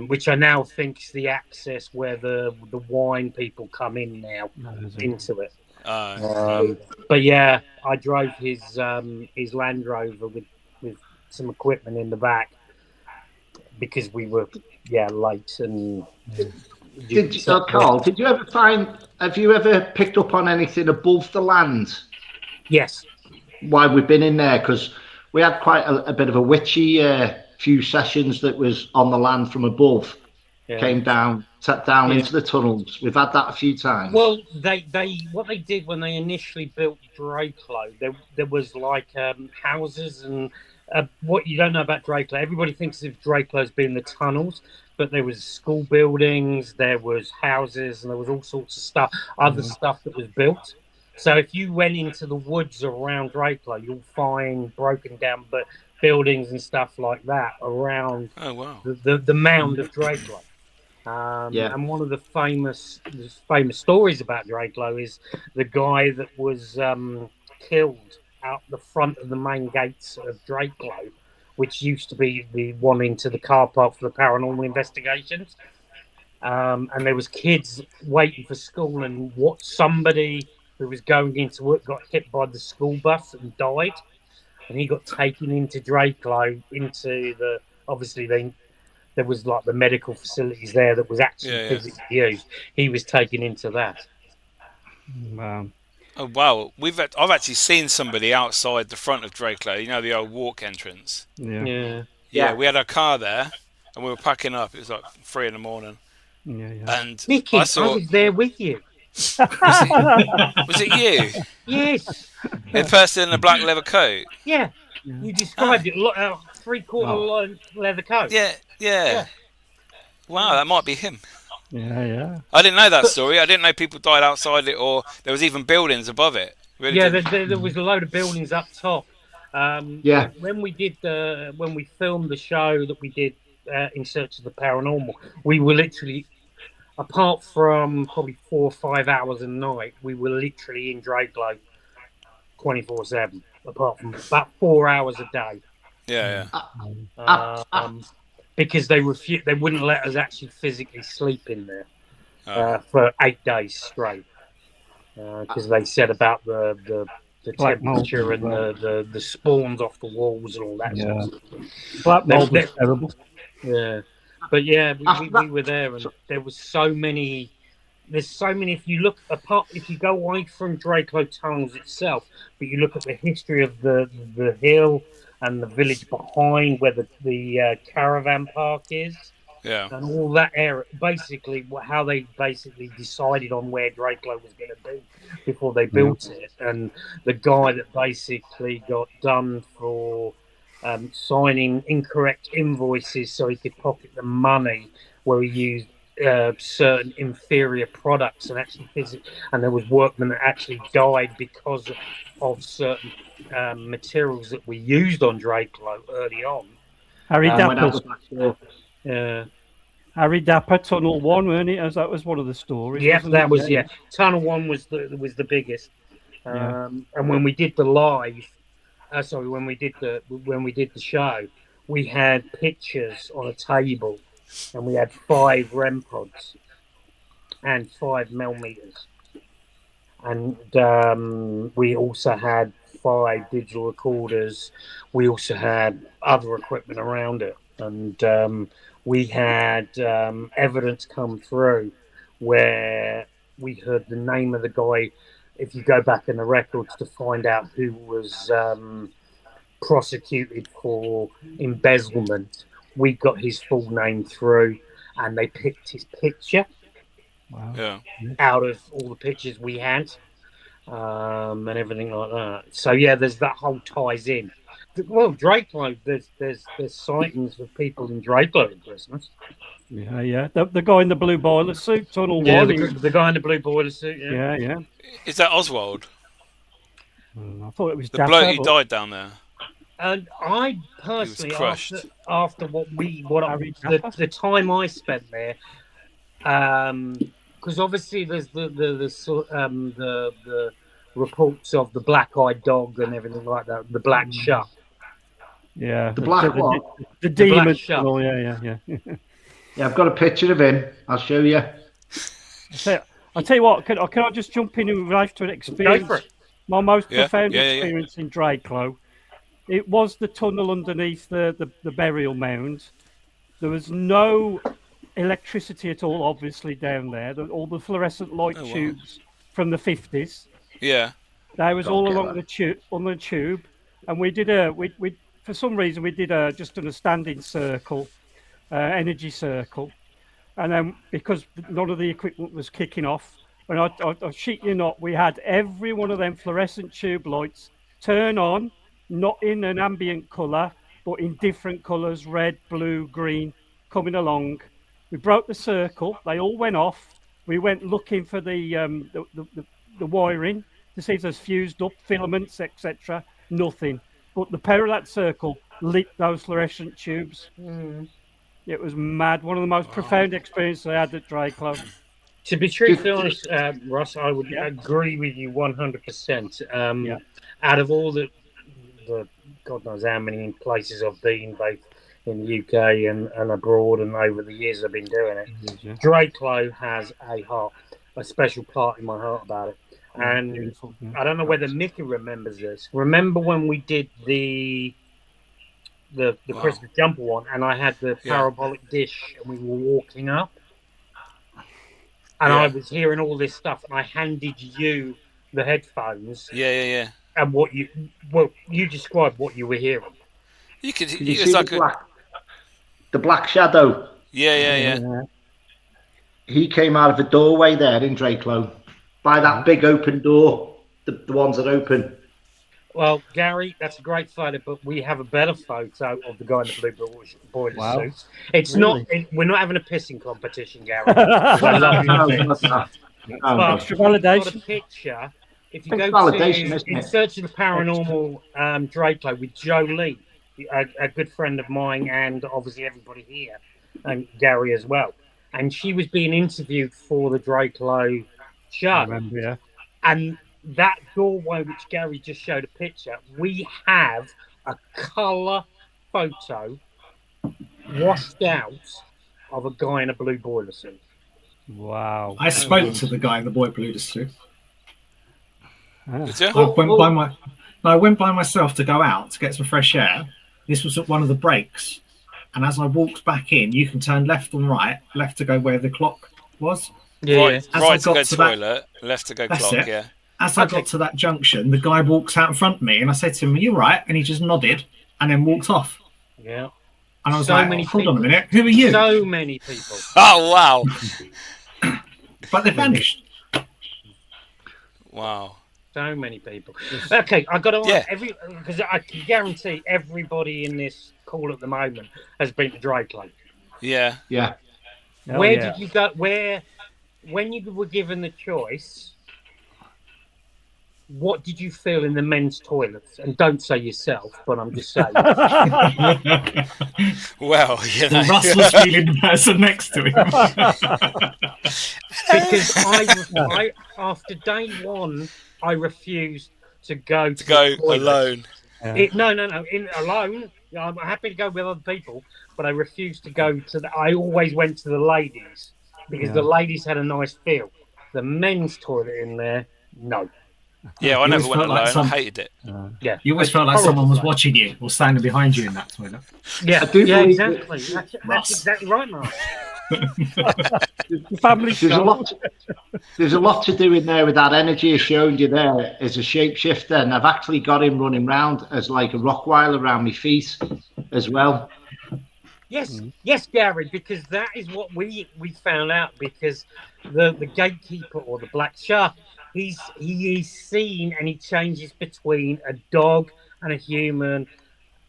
Which I now think is the access where the wine people come in now into it. But yeah, I drove his Land Rover with some equipment in the back because we were late and. Carl, have you ever picked up on anything above the land? Yes. While we've been in there, because we had quite a bit of a witchy few sessions that was on the land from above, came down into the tunnels. We've had that a few times. Well, what they did when they initially built Drakelow, there was like houses and what you don't know about Drakelow. Everybody thinks of Drakelow as being the tunnels, but there was school buildings, there was houses, and there was all sorts of stuff, other stuff that was built. So if you went into the woods around Drakelow, you'll find broken down buildings and stuff like that around the mound of Drakelow. And one of the famous stories about Drakelow is the guy that was killed out the front of the main gates of Drakelow, which used to be the one into the car park for the paranormal investigations. And there was kids waiting for school, and somebody who was going into work got hit by the school bus and died, and he got taken into Drakelow there was like the medical facilities there that was actually physically used. He was taken into that. Wow. Oh wow! I've actually seen somebody outside the front of Drakelow. The old walk entrance. Yeah. We had our car there, and we were packing up. It was like 3 a.m. Yeah. And Mickey, I was there with you. Was it you? Yes. The person in the black leather coat. Yeah. You described it. 3/4 leather coat. Yeah. Wow, that might be him. Yeah. I didn't know that story. I didn't know people died outside it, or there was even buildings above it. Really there was a load of buildings up top. When we filmed the show that we did in Search of the Paranormal, we were literally, apart from probably 4 or 5 hours a night, we were literally in Drakelow 24/7. Apart from about 4 hours a day. Yeah. Because they wouldn't let us actually physically sleep in there for 8 days straight. Because they said about the temperature and the spawns off the walls and all that sort of stuff. Black mold was terrible. Yeah. But yeah, we were there, and there was so many. There's so many. If you look apart, if you go away from Drakelow Tunnels itself, but you look at the history of the hill and the village behind where the caravan park is, and all that area, basically how they basically decided on where Drakelow was going to be before they built it, and the guy that basically got done for signing incorrect invoices so he could pocket the money, where he used certain inferior products and actually and there was workmen that actually died because of certain materials that we used on Drakelow early on. Harry Dapper Tunnel 1, weren't it? As that was one of the stories. Yeah, that was Tunnel 1 was the biggest. And when we did the when we did the show, we had pictures on a table, and we had 5 REM pods and 5 millimeters, and we also had 5 digital recorders. We also had other equipment around it, and we had evidence come through where we heard the name of the guy. If you go back in the records to find out who was prosecuted for embezzlement, we got his full name through, and they picked his picture out of all the pictures we had, and everything like that. So yeah, there's that whole ties in. Well, Drakelow, there's sightings of people in Drakelow at Christmas. Yeah. The guy in the blue boiler suit, Tunnel 1. The guy in the blue boiler suit. Yeah. Is that Oswald? I thought it was the bloke who died down there. And I personally, after the time I spent there, because obviously there's the reports of the black-eyed dog and everything like that, the black shuck. Yeah, the black what? The demon. Oh yeah. Yeah, I've got a picture of him. I'll show you. I'll tell you what. Can I just jump in relation to an experience? Go for it. My most profound experience in Drakelow. It was the tunnel underneath the burial mound. There was no electricity at all, obviously, down there. All the fluorescent light tubes from the 50s. Yeah. They was all along the tube, and we did we for some reason we did just a standing circle, energy circle, and then because none of the equipment was kicking off, and I shit you not, we had every one of them fluorescent tube lights turn on. Not in an ambient colour, but in different colours, red, blue, green, coming along. We broke the circle. They all went off. We went looking for the wiring to see if there's fused up filaments, etc. Nothing. But the power of that circle lit those fluorescent tubes. It was mad. One of the most profound experiences I had at Drakelow. To be truthfully honest, Russ, I would agree with you 100%. Out of all the God knows how many places I've been, both in the UK and abroad, and over the years I've been doing it. Drakelow has a special part in my heart about it. And I don't know whether Mickey remembers this. Remember when we did the Christmas jumper one, and I had the parabolic dish, and we were walking up, and I was hearing all this stuff, and I handed you the headphones. Yeah. And you described what you were hearing. You could. You see the black shadow. Yeah. He came out of a doorway there in Drakelow, by that big open door, the ones that open. Well, Garry, that's a great photo, but we have a better photo of the guy in the blue boiler suit. It's Really? we're not having a pissing competition, Gary. I love you. But Extra we've got a validation. picture. If you It's go validation, to isn't in it? search of the paranormal Draco with Jolie, a good friend of mine, and obviously everybody here, and Garry as well. And she was being interviewed for the Draco show. I remember, yeah. And that doorway, which Garry just showed a picture, we have a colour photo washed out of a guy in a blue boiler suit. Wow. I spoke to the guy in the boiler suit. Did you? I went by myself to go out to get some fresh air. This was at one of the breaks. And as I walked back in, you can turn left and right, left to go where the clock was. Right to go to toilet, left to go That's clock, it. yeah. As I got to that junction, the guy walks out in front of me, and I said to him, "Are you right?" And he just nodded and then walked off. Yeah. And I was So like, many "Hold on a people. minute, who are you?" So many people. Oh, wow. But they vanished. Wow. So many people. Okay, I got to Yeah. ask because I can guarantee everybody in this call at the moment has been to Draco. Yeah. Yeah. Where did you go? When you were given the choice, what did you feel in the men's toilets? And don't say yourself, but I'm just saying. Well, you know. Russ was feeling the person next to him. Because I after day one, I refused to go to Go the toilet. alone. Yeah. No. Alone. I'm happy to go with other people, but I refused to go to I always went to the ladies because the ladies had a nice feel. The men's toilet in there, no. Yeah, I You never always went felt like alone. I hated it. Yeah, You always felt like someone was watching you or standing behind you in that toilet. Yeah, I do believe exactly. That's exactly right, Mark. Family show. There's a lot to do in there with that energy I showed you there as a shapeshifter, and I've actually got him running around as like a Rottweiler around my feet as well. Yes, Garry, because that is what we found out. Because the gatekeeper or the black shark, he is seen and he changes between a dog and a human,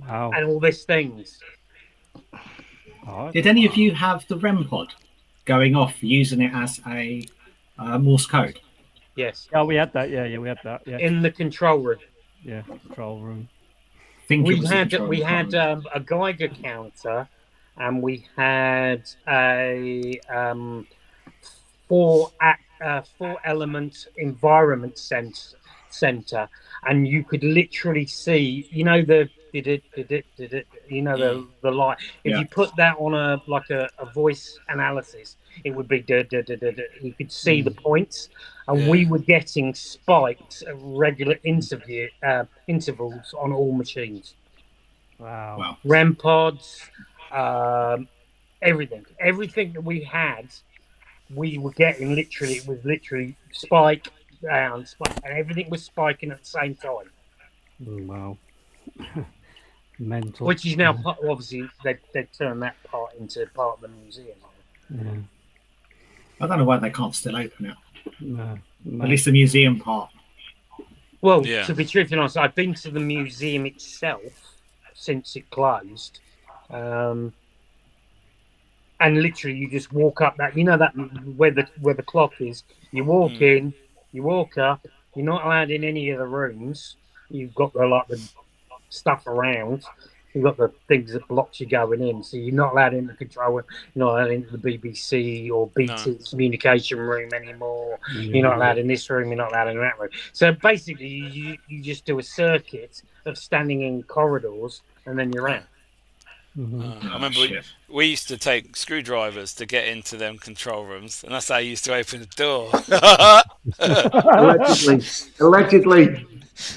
and all these things. Did any of you have the REM pod going off, using it as a Morse code? Yes. Oh, we had that. Yeah, we had that. Yeah. In the control room. Yeah, control room. We had a Geiger counter, and we had a four element environment center, and you could literally see, the light. If you put that on a voice analysis, it would be you could see the points, and we were getting spikes at regular intervals on all machines. Wow. REM pods, everything that we had, we were getting literally. It was literally spike down, spike, and everything was spiking at the same time. Wow. Mental. Which is now obviously they've turned that part into part of the museum. Yeah. I don't know why they can't still open it. No. At least the museum part. Well, to be truthfully honest, I've been to the museum itself since it closed, and literally you just walk up that where the clock is. You walk in, you walk up. You're not allowed in any of the rooms. You've got the stuff around. You've got the things that blocks you going in, so you're not allowed in the control room. You're not allowed into the BBC or BT communication room anymore. You're not allowed in this room. You're not allowed in that room. So basically, you just do a circuit of standing in corridors, and then you're out. I remember we used to take screwdrivers to get into them control rooms, and that's how you used to open the door. Allegedly.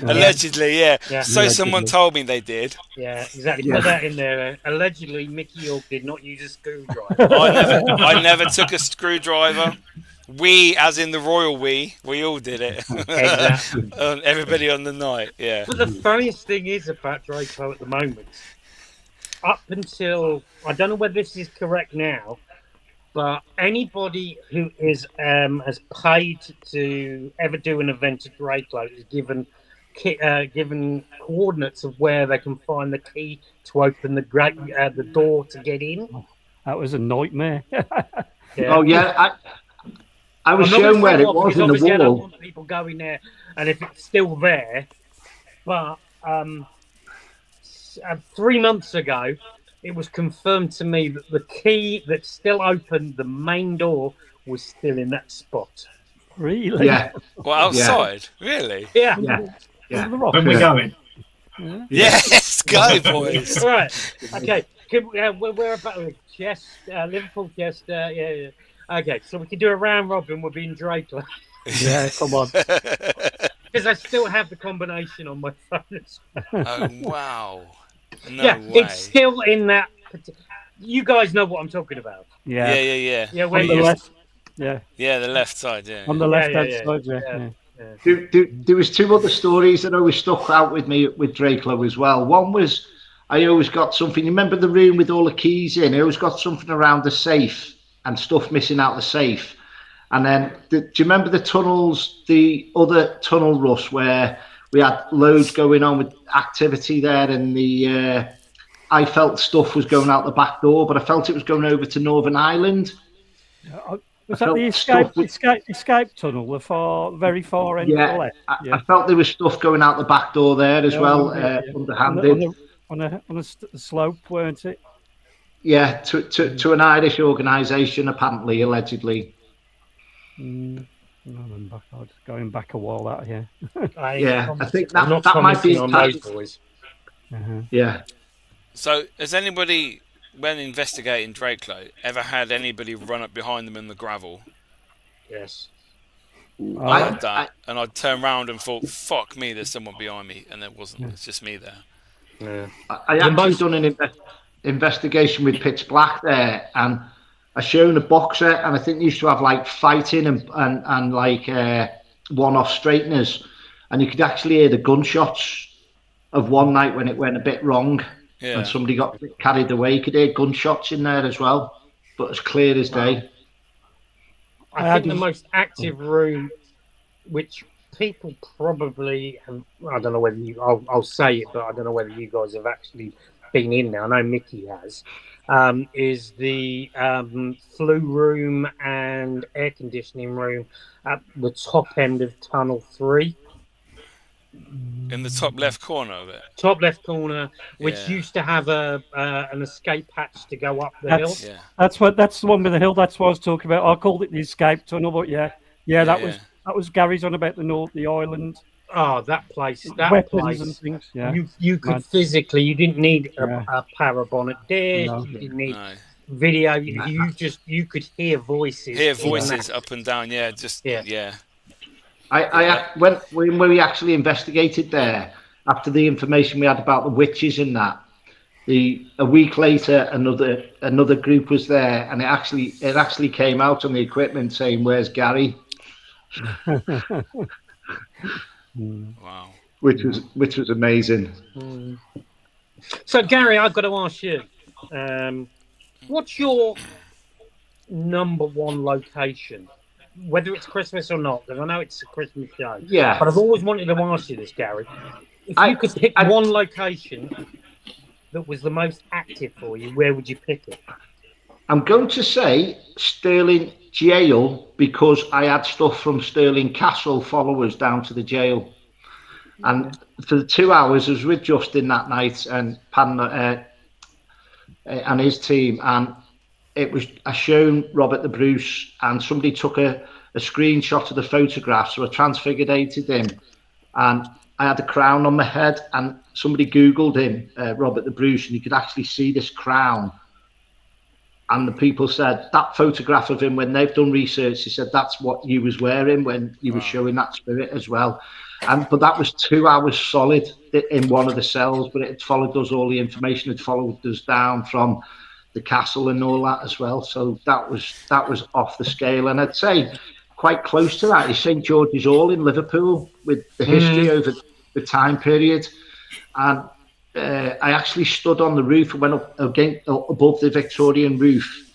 Allegedly, yeah. So Allegedly. someone told me they did. Yeah, exactly. Put that in there. Allegedly, Mickey York did not use a screwdriver. I never took a screwdriver. We, as in the royal we all did it. Exactly. Everybody on the night, yeah. But the funniest thing is about Draco at the moment, up until, I don't know whether this is correct now, but anybody who is has paid to ever do an event at Draco is given given coordinates of where they can find the key to open the door to get in. That was a nightmare. Yeah. Oh yeah, I was I'm not shown where it gonna say was in obviously the I don't wall. want people going there, and if it's still there, but 3 months ago, it was confirmed to me that the key that still opened the main door was still in that spot. Really? Yeah, Well, outside, really? Yeah. Under the rock. When we're going. Yes, go boys. Right. Okay. We're about Liverpool, Chester. Yeah. Okay, so we can do a round robin. We'll be in Drakeland. Yeah, come on. Because I still have the combination on my phone. Oh wow! No yeah, way. it's still in that. You guys know what I'm talking about. Yeah. Yeah, where On the you left. Yeah. Yeah, the left side. Yeah. On the left-hand yeah. side, yeah. There was two other stories that always stuck out with me with Drakelow as well. One was I always got something. You remember the room with all the keys in? I always got something around the safe and stuff missing out the safe. And then, do you remember the tunnels, the other tunnel, Russ, where we had loads going on with activity there, and I felt stuff was going out the back door, but I felt it was going over to Northern Ireland. Was that the escape tunnel, the very far end to the left? I felt there was stuff going out the back door there as well, underhanded. On a slope, weren't it? Yeah, to an Irish organisation, apparently, allegedly. Going back a while, that I think that might be on those boys. Yeah. So, has anybody, when investigating Drakelow, ever had anybody run up behind them in the gravel? Yes. I had that, and I'd turn around and thought, "Fuck me, there's someone behind me," and there wasn't. It's just me there. Yeah. I actually done an investigation with Pitch Black there, and I shown a boxer, and I think they used to have like fighting and like one-off straighteners, and you could actually hear the gunshots of one night when it went a bit wrong, and somebody got carried away. You could hear gunshots in there as well, but as clear as day. I think the most active room, which people probably have, I don't know whether I'll say it, but I don't know whether you guys have actually been in there. I know Mickey has. Is the flu room and air conditioning room at the top end of Tunnel 3. In the top left corner of it. Top left corner, which used to have an escape hatch to go up the hill. Yeah. That's the one with the hill. That's what I was talking about. I called it the escape tunnel, but that was Garry's on about the island. Oh, that place! Weapons and things. Yeah, you could physically. You didn't need a parabolic disc. No. You didn't need video. You could hear voices. Hear voices up and down. Yeah, When we actually investigated there, after the information we had about the witches and that, a week later another group was there, and it actually came out on the equipment saying, "Where's Garry?" Wow. Which was amazing. So Garry, I've got to ask you, what's your number one location? Whether it's Christmas or not, because I know it's a Christmas show. Yeah. But I've always wanted to ask you this, Garry. If you could pick one location that was the most active for you, where would you pick it? I'm going to say Stirling Jail, because I had stuff from Stirling Castle followers down to the jail. And for the 2 hours, I was with Justin that night and Pan and his team, and I shown Robert the Bruce, and somebody took a screenshot of the photograph, so I transfigurated him, and I had a crown on my head, and somebody Googled him, Robert the Bruce, and you could actually see this crown. And the people said that photograph of him, when they've done research, they said that's what you was wearing when you were showing that spirit as well. But that was 2 hours solid in one of the cells, but it had followed us all the information, had followed us down from the castle and all that as well. So that was off the scale. And I'd say quite close to that is St George's Hall in Liverpool, with the history over the time period. And I actually stood on the roof and went up above the Victorian roof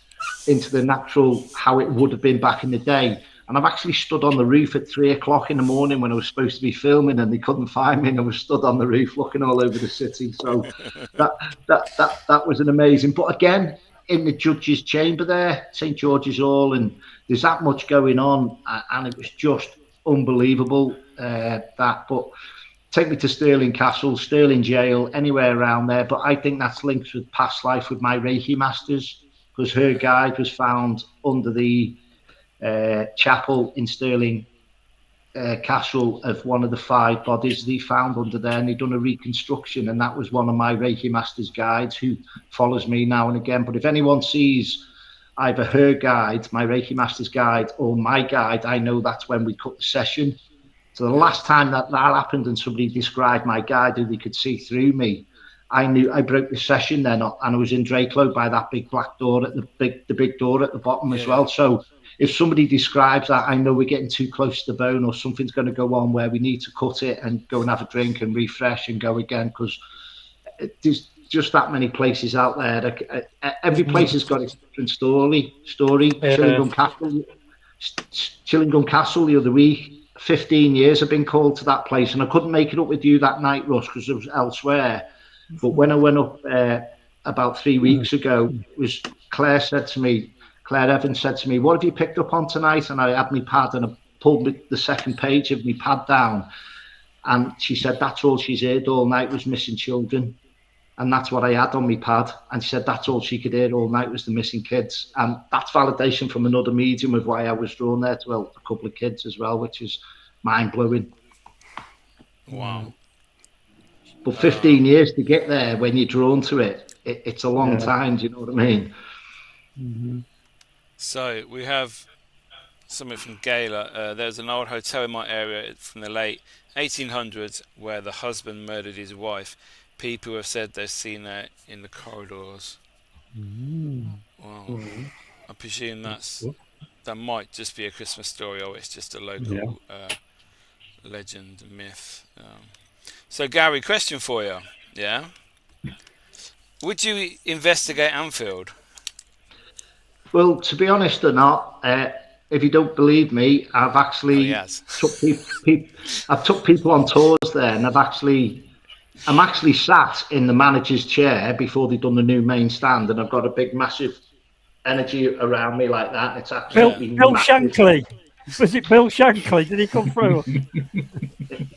into the natural, how it would have been back in the day. And I've actually stood on the roof at 3:00 in the morning when I was supposed to be filming, and they couldn't find me, and I was stood on the roof looking all over the city. So that was an amazing. But again, in the judges' chamber there, St George's Hall, and there's that much going on, and it was just unbelievable. But take me to Stirling Castle, Stirling Jail, anywhere around there. But I think that's linked with past life with my Reiki masters, because her guide was found under the chapel in Stirling Castle of one of the 5 bodies they found under there, and they'd done a reconstruction, and that was one of my Reiki masters guides who follows me now and again. But if anyone sees either her guide, my Reiki masters guide, or my guide, I know that's when we cut the session. So the last time that happened and somebody described my guide who they could see through me, I knew I broke the session then, and I was in Drakelow by that big black door at the big door at the bottom as well. So if somebody describes that, I know we're getting too close to the bone, or something's going to go on where we need to cut it and go and have a drink and refresh and go again, because there's just that many places out there. Every place has got its different story. Chillingham Castle the other week, 15 years I've been called to that place, and I couldn't make it up with you that night, Russ, because I was elsewhere. But when I went up about 3 weeks ago, it was Claire Evans said to me, "What have you picked up on tonight?" And I had my pad, and I pulled the second page of my pad down, and she said that's all she's heard all night was missing children. And that's what I had on my pad. And she said that's all she could hear all night was the missing kids. And that's validation from another medium of why I was drawn there to help a couple of kids as well, which is mind-blowing. Wow. But 15 years to get there when you're drawn to it, it's a long time, do you know what I mean? Mm-hmm. So we have something from Gala. There's an old hotel in my area from the late 1800s where the husband murdered his wife. People have said they've seen her in the corridors. Wow. I presume that might just be a Christmas story, or it's just a local legend, myth. So, Garry, question for you. Yeah. Would you investigate Anfield? Well, to be honest or not, if you don't believe me, I've actually took people on tours there, and I'm actually sat in the manager's chair before they've done the new main stand, and I've got a big, massive energy around me like that. It's actually Bill Shankly. Was it Bill Shankly? Did he come through?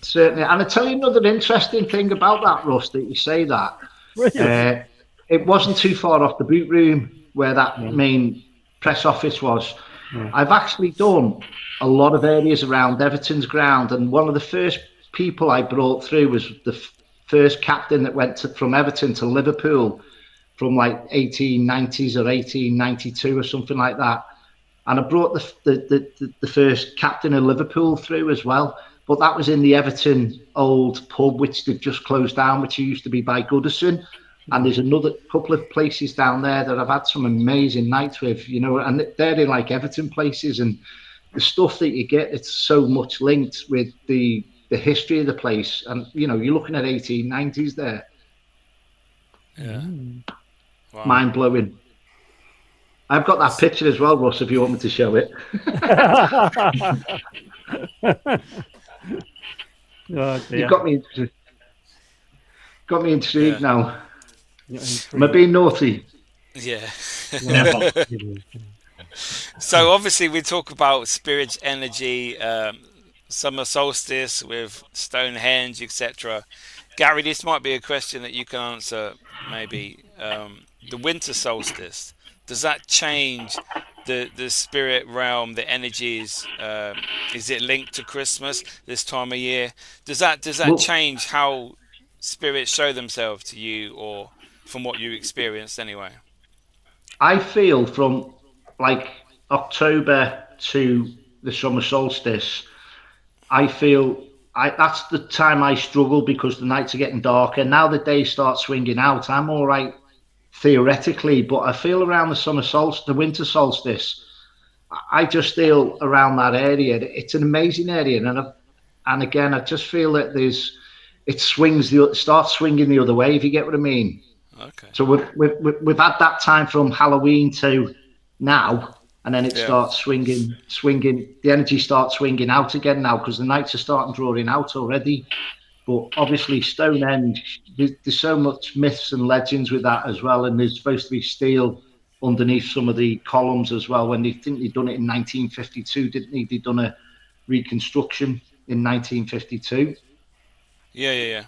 Certainly. And I tell you another interesting thing about that, Russ, that you say that. Really? It wasn't too far off the boot room where that main press office was. I've actually done a lot of areas around Everton's ground, and one of the first people I brought through was the first captain that went from Everton to Liverpool from like 1890s or 1892 or something like that. And I brought the first captain of Liverpool through as well. But that was in the Everton old pub, which they've just closed down, which used to be by Goodison. And there's another couple of places down there that I've had some amazing nights with, you know, and they're in like Everton places. And the stuff that you get, it's so much linked with the history of the place. And, you know, you're looking at 1890s there. Yeah. Wow. Mind-blowing. I've got that picture as well, Russ, if you want me to show it. Oh, You've got me intrigued now. Am I being naughty? Yeah. So obviously we talk about spirit energy, summer solstice with Stonehenge, etc. Garry, this might be a question that you can answer maybe. The winter solstice, does that change the spirit realm, the energies? Is it linked to Christmas this time of year? Does that change how spirits show themselves to you, or from what you experienced anyway? I feel from like October to the summer solstice, I feel that's the time I struggle because the nights are getting darker. Now the days start swinging out. I'm all right theoretically, but I feel around the summer solstice, the winter solstice, I just feel around that area. It's an amazing area, and again, I just feel that it starts swinging the other way. If you get what I mean. Okay. So we've had that time from Halloween to now, and then it starts swinging. The energy starts swinging out again now because the nights are starting drawing out already. But obviously, Stonehenge, there's so much myths and legends with that as well, and there's supposed to be steel underneath some of the columns as well. When they think they'd done it in 1952, didn't they? They'd done a reconstruction in 1952. Yeah.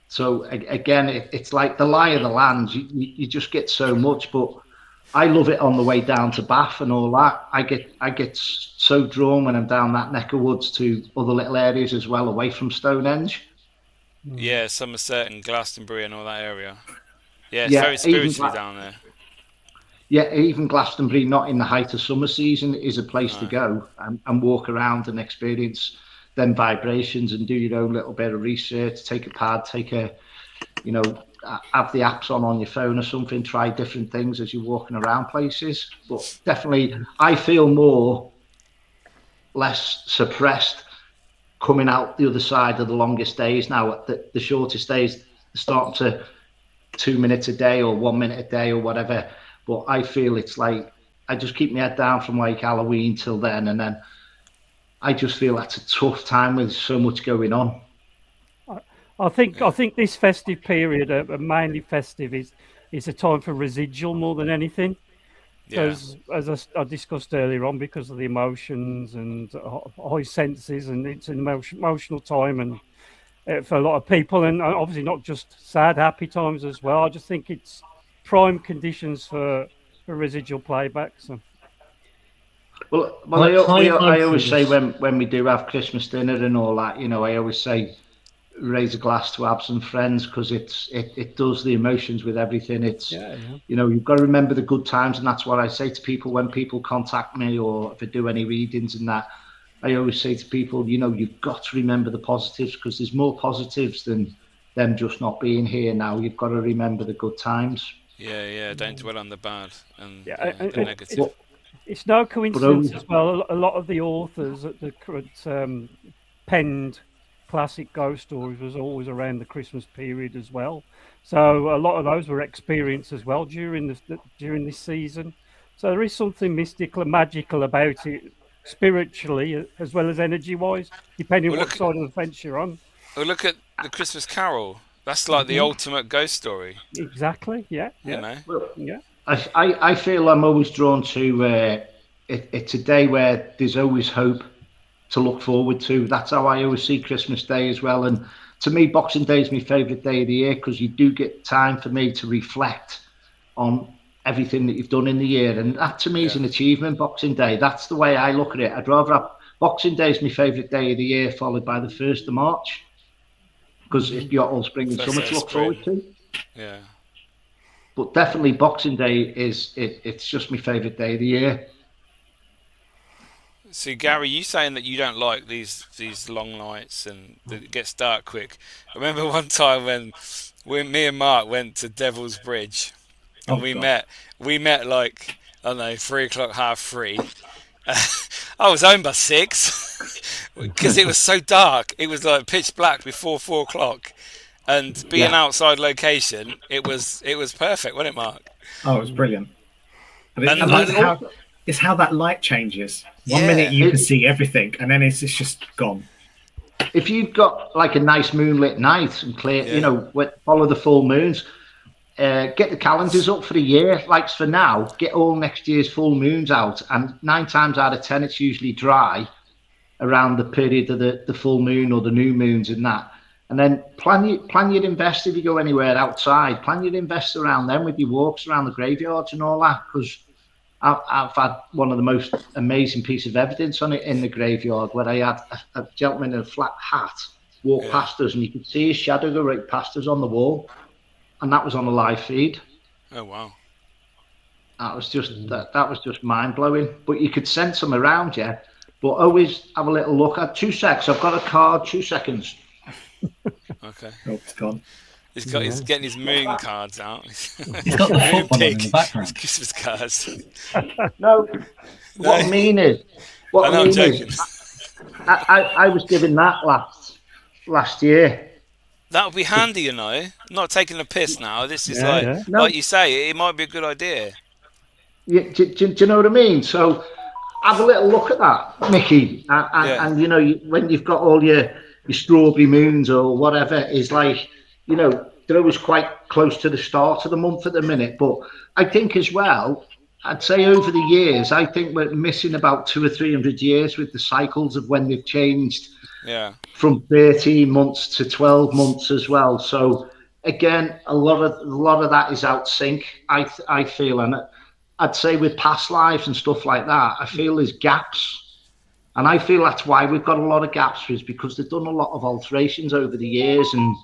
So again, it's like the lie of the land. You just get so much, but I love it on the way down to Bath and all that. I get so drawn when I'm down that neck of woods to other little areas as well, away from Stonehenge. Yeah, Somerset and Glastonbury and all that area. Yeah, it's very spiritually down there. Yeah, even Glastonbury, not in the height of summer season, is a place to go and walk around and experience them vibrations and do your own little bit of research. Take a pad, have the apps on your phone or something. Try different things as you're walking around places. But definitely, I feel less suppressed coming out the other side of the longest days now. The shortest days starting to 2 minutes a day or 1 minute a day or whatever. But I feel it's like I just keep my head down from like Halloween till then, and then I just feel that's a tough time with so much going on. I think this festive period, mainly festive, is a time for residual more than anything. Because as I discussed earlier on, because of the emotions and high senses, and it's an emotional time, and for a lot of people, and obviously not just sad, happy times as well. I just think it's prime conditions for residual playback. So. Well, I always say when we do have Christmas dinner and all that, I always say raise a glass to absent friends, because it does the emotions with everything. It's you've got to remember the good times, and that's what I say to people when people contact me or if I do any readings and that. I always say to people, you've got to remember the positives, because there's more positives than them just not being here now. You've got to remember the good times. Yeah, don't dwell on the bad and the negative. It's no coincidence as well. A lot of the authors that the current penned classic ghost stories was always around the Christmas period as well. So a lot of those were experienced as well during this season. So there is something mystical and magical about it, spiritually as well as energy-wise, depending on what side of the fence you're on. Well, look at the Christmas Carol. That's like the ultimate ghost story. Exactly. Yeah. Well, I feel I'm always drawn to it's a day where there's always hope to look forward to. That's how I always see Christmas Day as well. And to me, Boxing Day is my favourite day of the year, because you do get time for me to reflect on everything that you've done in the year. And that to me is an achievement, Boxing Day. That's the way I look at it. I'd rather have Boxing Day is my favourite day of the year, followed by the 1st of March. Because if you've got all spring and summer to look forward to. Yeah. But definitely Boxing Day it's just my favourite day of the year. So Gary, you saying that you don't like these long nights and that it gets dark quick. I remember one time when me and Mark went to Devil's Bridge, and we met like, I don't know, 3:00, 3:30. I was home by 6 because it was so dark. It was like pitch black before 4:00, and being outside location, it was perfect, wasn't it, Mark? Oh, it was brilliant. It's how that light changes. One minute you can see everything, and then it's just gone. If you've got like a nice moonlit night and clear, follow the full moons. Get the calendars up for the year. Like for now, get all next year's full moons out, and 9 times out of 10, it's usually dry around the period of the full moon or the new moons and that. And then plan your invest if you go anywhere outside. Plan your invest around them with your walks around the graveyards and all that, because I've had one of the most amazing pieces of evidence on it in the graveyard, where I had a gentleman in a flat hat walk past us, and you could see his shadow go right past us on the wall. And that was on a live feed. Oh wow! That was just mind blowing. But you could sense them around you. But always have a little look. 2 seconds. I've got a card. 2 seconds. Okay. Oh, it's gone. He's getting his moon cards out. He's got the football in the background. Christmas cards. No. What I mean is, I was given that last year. That would be handy, Not taking a piss now. This is like you say, it might be a good idea. do you know what I mean? So have a little look at that, Mickey, and you know, when you've got all your strawberry moons or whatever, is like, you know, they're always quite close to the start of the month at the minute. But I think as well, I'd say over the years, I think we're missing about 200 or 300 years with the cycles of when they've changed from 13 months to 12 months as well. So again, a lot of that is out sync, I feel, and I'd say with past lives and stuff like that, I feel there's gaps. And I feel that's why we've got a lot of gaps, is because they've done a lot of alterations over the years, and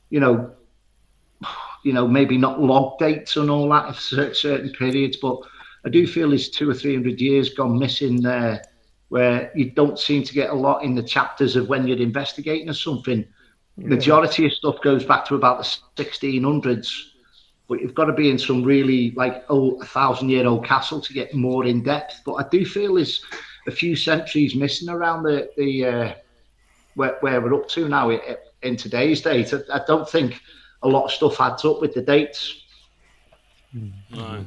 you know, maybe not log dates and all that for certain periods, but I do feel there's 200 or 300 years gone missing there, where you don't seem to get a lot in the chapters of when you're investigating or something. Majority of stuff goes back to about the 1600s. But you've got to be in some really like 1,000-year-old castle to get more in depth. But I do feel there's a few centuries missing around the where we're up to now in today's date. I don't think a lot of stuff adds up with the dates. No.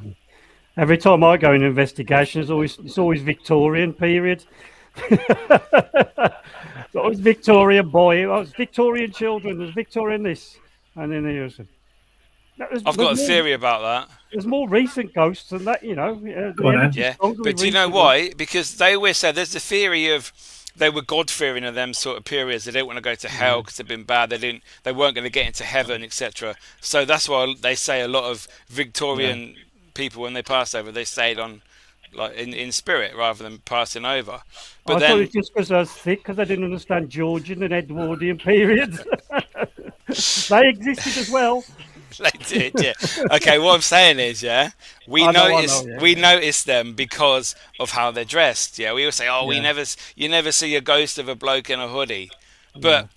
Every time I go in investigation, it's always Victorian period. It's always Victorian boy. Oh, it's Victorian children. There's Victorian this, and then there's. I've got a theory about that. There's more recent ghosts than that, you know. Yeah, but do you know why? Because they always say there's the theory of they were God-fearing in them sort of periods. They didn't want to go to hell because they'd been bad. They weren't going to get into heaven, etc. So that's why they say a lot of Victorian people, when they passed over, they stayed on like in spirit rather than passing over. But I thought it was just because I was thick, because I didn't understand Georgian and Edwardian periods. They existed as well. They did, yeah. Okay, what I'm saying is, we notice them because of how they're dressed. Yeah, we all say, you never see a ghost of a bloke in a hoodie, but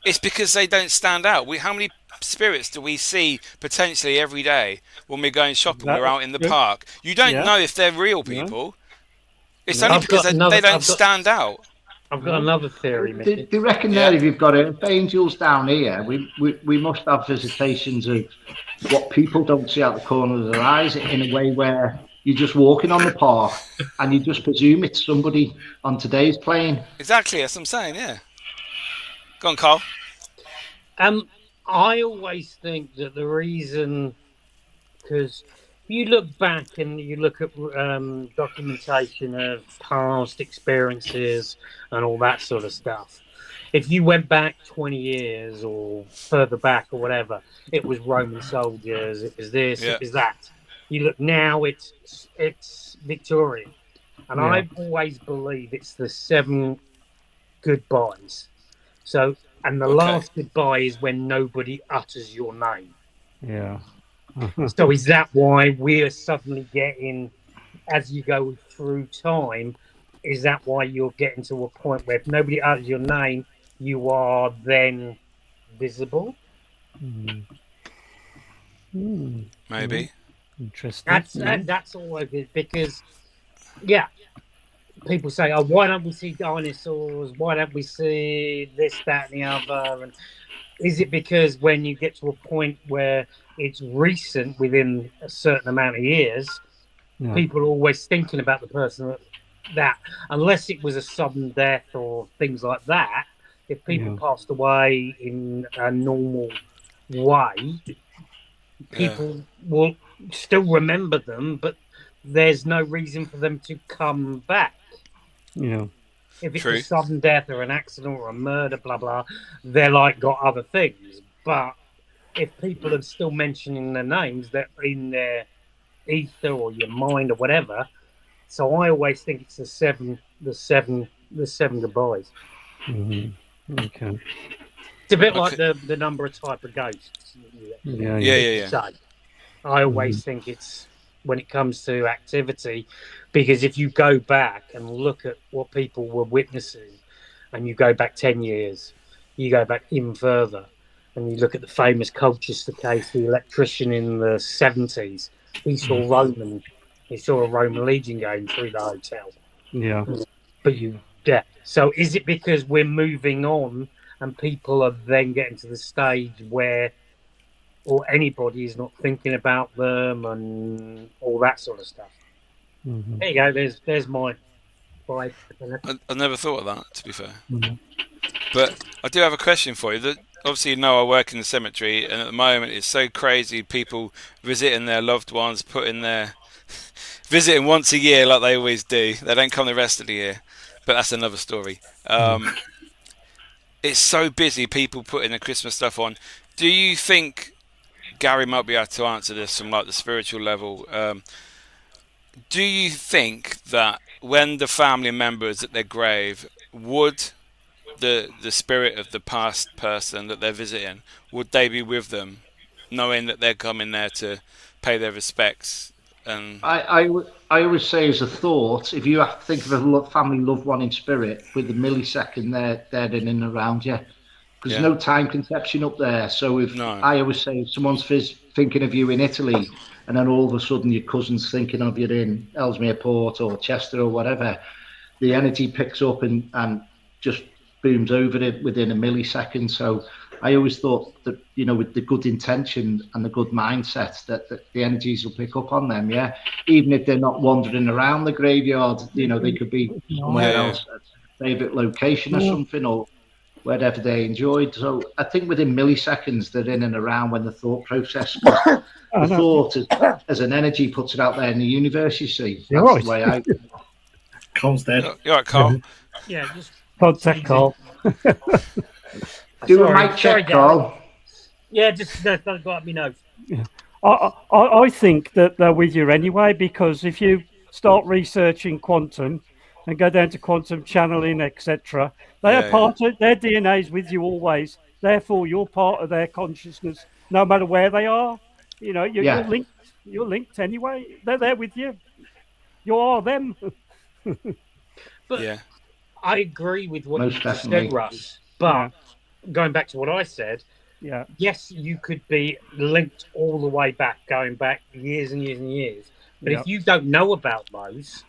it's because they don't stand out. How many spirits do we see potentially every day when we're going shopping? We're out in the park. You don't know if they're real people. It's only because they don't stand out. I've got another theory, Mickey. Do you reckon there, if you've got angels down here, we must have visitations of what people don't see out the corner of their eyes, in a way where you're just walking on the path and you just presume it's somebody on today's plane? Exactly, that's what I'm saying, yeah. Go on, Carl. I always think that the reason, because you look back and you look at documentation of past experiences and all that sort of stuff. If you went back 20 years or further back or whatever, it was Roman soldiers, it was this, it was that. You look now, it's Victorian. And I always believe it's the 7 goodbyes. So, and the last goodbye is when nobody utters your name. Yeah. So is that why we're suddenly getting, as you go through time, is that why you're getting to a point where if nobody utters your name, you are then visible? Maybe. Interesting. That's all of it, because, people say, oh, why don't we see dinosaurs? Why don't we see this, that, and the other? And is it because when you get to a point where it's recent, within a certain amount of years, people are always thinking about the person that, unless it was a sudden death or things like that, if people passed away in a normal way, people will still remember them, but there's no reason for them to come back. Yeah. If it's a sudden death or an accident or a murder, blah, blah, they're like got other things. But if people are still mentioning their names, they're in their ether or your mind or whatever. So I always think it's the seven goodbyes. Mm-hmm. Okay. It's a bit like the number of type of ghosts. Yeah. I always think it's when it comes to activity, because if you go back and look at what people were witnessing, and you go back 10 years, you go back even further, and you look at the famous Colchester case, the electrician in the 70s, he saw a Roman Legion going through the hotel. Yeah. But so is it because we're moving on and people are then getting to the stage where, or anybody is not thinking about them and all that sort of stuff? Mm-hmm. There you go. There's my vibe. I never thought of that, to be fair. Mm-hmm. But I do have a question for you. Obviously, you know I work in the cemetery, and at the moment it's so crazy. People visiting their loved ones, visiting once a year like they always do. They don't come the rest of the year, but that's another story. It's so busy. People putting the Christmas stuff on. Do you think Garry might be able to answer this from like the spiritual level? Do you think that when the family members at their grave, would the spirit of the past person that they're visiting, would they be with them, knowing that they're coming there to pay their respects? And I always say as a thought, if you have to think of a family loved one in spirit, with the millisecond they're in and around you, because there's no time conception up there. So I always say, if someone's thinking of you in Italy, and then all of a sudden your cousin's thinking of you in Ellesmere Port or Chester or whatever, the energy picks up and just booms over it within a millisecond. So I always thought that, with the good intention and the good mindset, that the energies will pick up on them. Yeah, even if they're not wandering around the graveyard, they could be somewhere else, a favourite location or something, or wherever they enjoyed. So I think within milliseconds they're in and around when the thought process. The thought as an energy puts it out there in the universe. You see, that's the way I. Cole's dead. You're right, Cole. Yeah, just contact Cole. Do a mic check, Carl. Yeah, just let me know. Yeah. I think that they're with you anyway, because if you start researching quantum and go down to quantum channeling, etc., they are part of their DNA's with you always. Therefore, you're part of their consciousness, no matter where they are. You're linked. You're linked anyway. They're there with you. You are them. But I agree with what you said, Russ. But going back to what I said, yes, you could be linked all the way back, going back years and years and years. But if you don't know about those,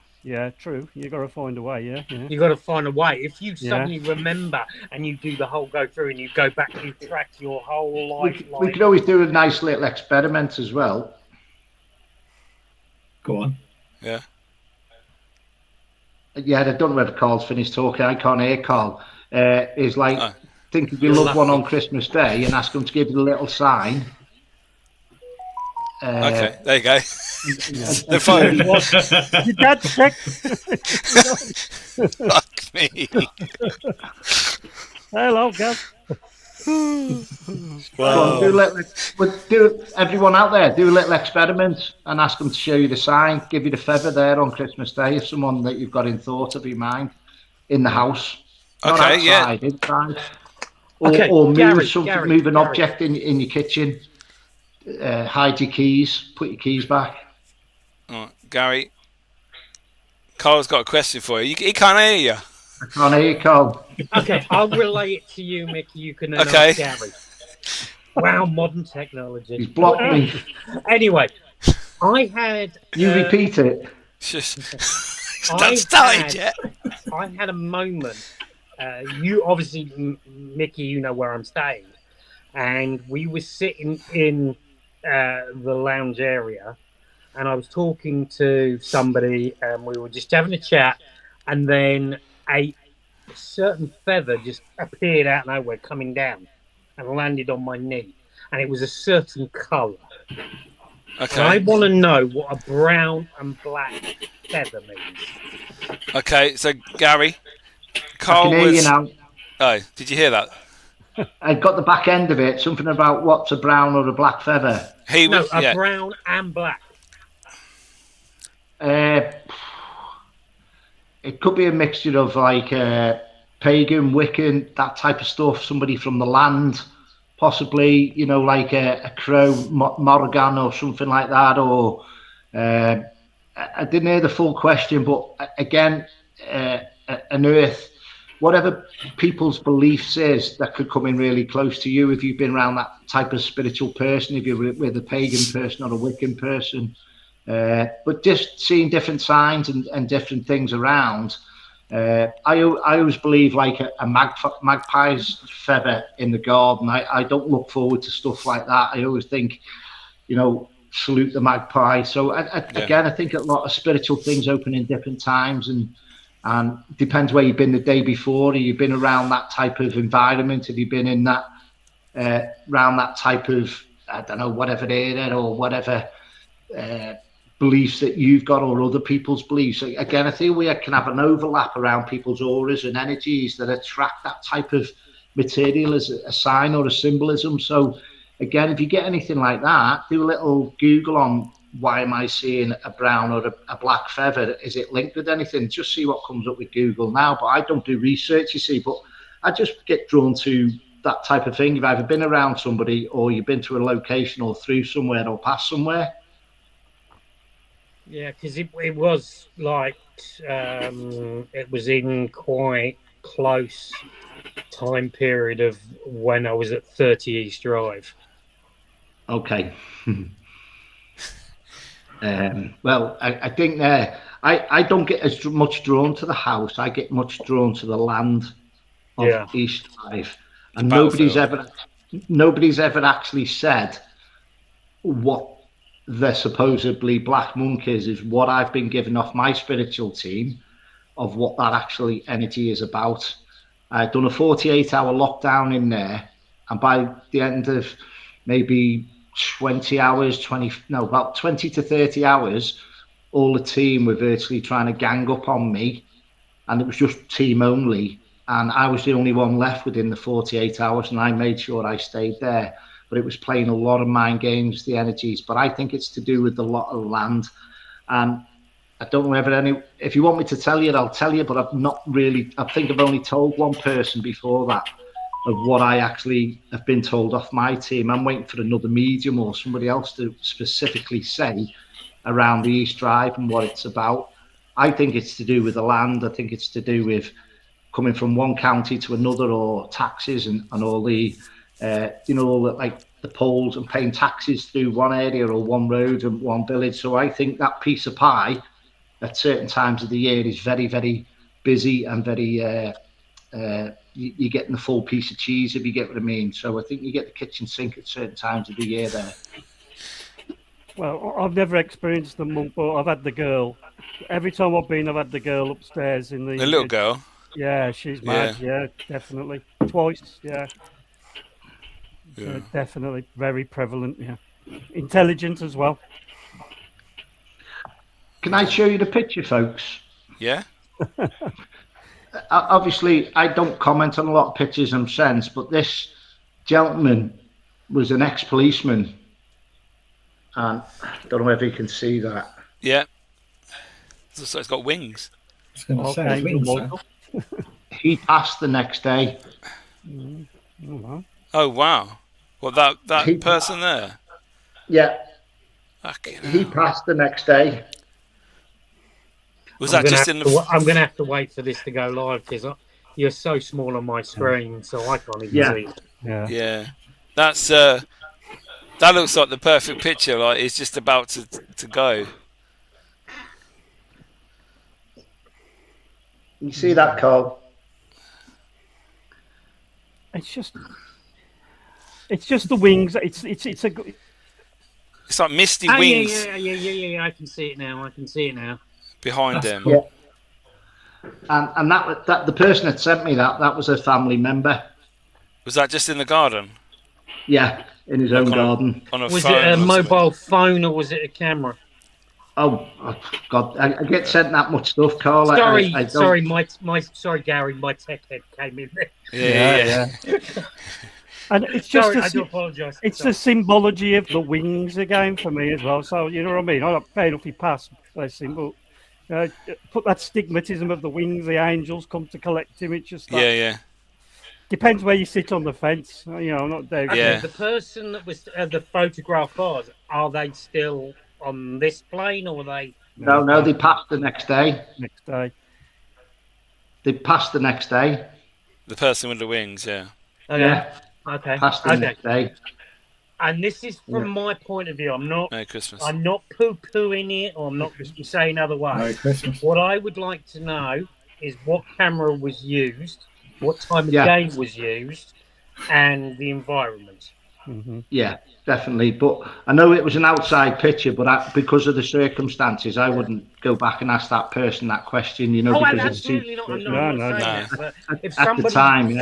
true. You got to find a way. Yeah. You got to find a way. If you suddenly remember and you do the whole go through and you go back and you track your whole life, we could always do a nice little experiment as well. Go on. Yeah. Yeah, I don't know whether Carl's finished talking. I can't hear Carl. Is like think of your loved one on Christmas Day and ask them to give you a little sign. Okay, there you go. The phone. Your dad check. Fuck me. Hello, Gav. Wow. Do everyone out there, do a little experiment and ask them to show you the sign, give you the feather there on Christmas Day if someone that you've got in thought of your mind in the house. Not outside, inside. Or move an object in your kitchen. Hide your keys, put your keys back. Oh, Garry, Carl's got a question for you. He can't hear you. I can't hear you, Carl. Okay, I'll relay it to you, Mickey. You can ask Garry. Wow, modern technology. He's blocked me. Anyway, I had... You repeat it. Don't start yet. I had a moment. You obviously, Mickey, you know where I'm staying. And we were sitting in the lounge area, and I was talking to somebody, and we were just having a chat, and then a certain feather just appeared out of nowhere, coming down, and landed on my knee, and it was a certain colour. Okay. And I want to know what a brown and black feather means. Okay, so Garry, Carl was... you now. Oh, did you hear that? I got the back end of it. Something about what's a brown or a black feather. Brown and black. It could be a mixture of like pagan, Wiccan, that type of stuff. Somebody from the land, possibly. Like a crow, Morrigan or something like that. Or I didn't hear the full question, but again, an earth. Whatever people's beliefs is, that could come in really close to you if you've been around that type of spiritual person, if you're with a pagan person or a Wiccan person. But just seeing different signs and different things around. I always believe like a magpie's feather in the garden. I don't look forward to stuff like that. I always think, salute the magpie. So again, I think a lot of spiritual things open in different times, and depends where you've been the day before. Have you been around that type of environment? Have you been in that around that type of, I don't know, whatever era or whatever beliefs that you've got or other people's beliefs? So again, I think we can have an overlap around people's auras and energies that attract that type of material as a sign or a symbolism. So again, if you get anything like that, do a little Google on why am I seeing a brown or a black feather? Is it linked with anything? Just see what comes up with Google now. But I don't do research, you see, but I just get drawn to that type of thing. You've either been around somebody or you've been to a location or through somewhere or past somewhere. Yeah, because it was like it was in quite close time period of when I was at 30 East Drive. Okay. Well, I think I don't get as much drawn to the house. I get much drawn to the land of East Drive, and nobody's ever actually said what the supposedly black monk is what I've been given off my spiritual team of what that actually energy is about. I've done a 48-hour lockdown in there, and by the end of maybe 20 to 30 hours, all the team were virtually trying to gang up on me, and it was just team only, and I was the only one left within the 48 hours, and I made sure I stayed there. But it was playing a lot of mind games, the energies. But I think it's to do with a lot of land. And I don't know if you want me to tell you, I'll tell you, but I've not really, I think I've only told one person before that of what I actually have been told off my team. I'm waiting for another medium or somebody else to specifically say around the East Drive and what it's about. I think it's to do with the land. I think it's to do with coming from one county to another, or taxes and all the, all the, like the polls and paying taxes through one area or one road and one village. So I think that piece of pie at certain times of the year is very, very busy and very, you're getting the full piece of cheese, if you get what I mean. So I think you get the kitchen sink at certain times of the year there. Well, I've never experienced the monk, but I've had the girl. Every time I've been, I've had the girl upstairs in the little girl. Yeah, she's mad. Yeah, definitely. Twice, yeah. So definitely very prevalent, yeah. Intelligent as well. Can I show you the picture, folks? Yeah. Obviously, I don't comment on a lot of pictures I'm sent, but this gentleman was an ex-policeman. And I don't know if you can see that. Yeah. So it's got wings. I was going to say, wings, he passed the next day. Oh, wow. Well, that person there? Yeah. He passed the next day. Was that just in the... I'm going to have to wait for this to go live, because you're so small on my screen, so I can't even see it. Yeah. That's... that looks like the perfect picture. Like it's just about to go. You see that, Carl? It's just the wings. It's like misty wings. Yeah. I can see it now. Behind them. Yeah. And that the person that sent me that was a family member. Was that just in the garden? Yeah, in his own garden. Was it a mobile phone or was it a camera? Oh God! I get sent that much stuff, Carl. Sorry, Garry, my tech head came in there. Yeah. And it's just I do apologise. It's the symbology of the wings again for me as well. So you know what I mean. I'm fair enough he passed, bless him, but put that stigmatism of the wings. The angels come to collect him. It's just depends where you sit on the fence. You know, I'm not doubting. Yeah. The person that was the photograph was, are they still on this plane, or were they? No, they passed the next day. They passed the next day. The person with the wings, yeah. Okay. Yeah. Okay. Passed the next day. And this is from my point of view. I'm not poo-pooing it, or I'm not saying otherwise. Merry Christmas. What I would like to know is what camera was used, what time of day was used, and the environment. Yeah, definitely. But I know it was an outside picture, but because of the circumstances, I wouldn't go back and ask that person that question, because absolutely not. I'm not saying that. But if at the time,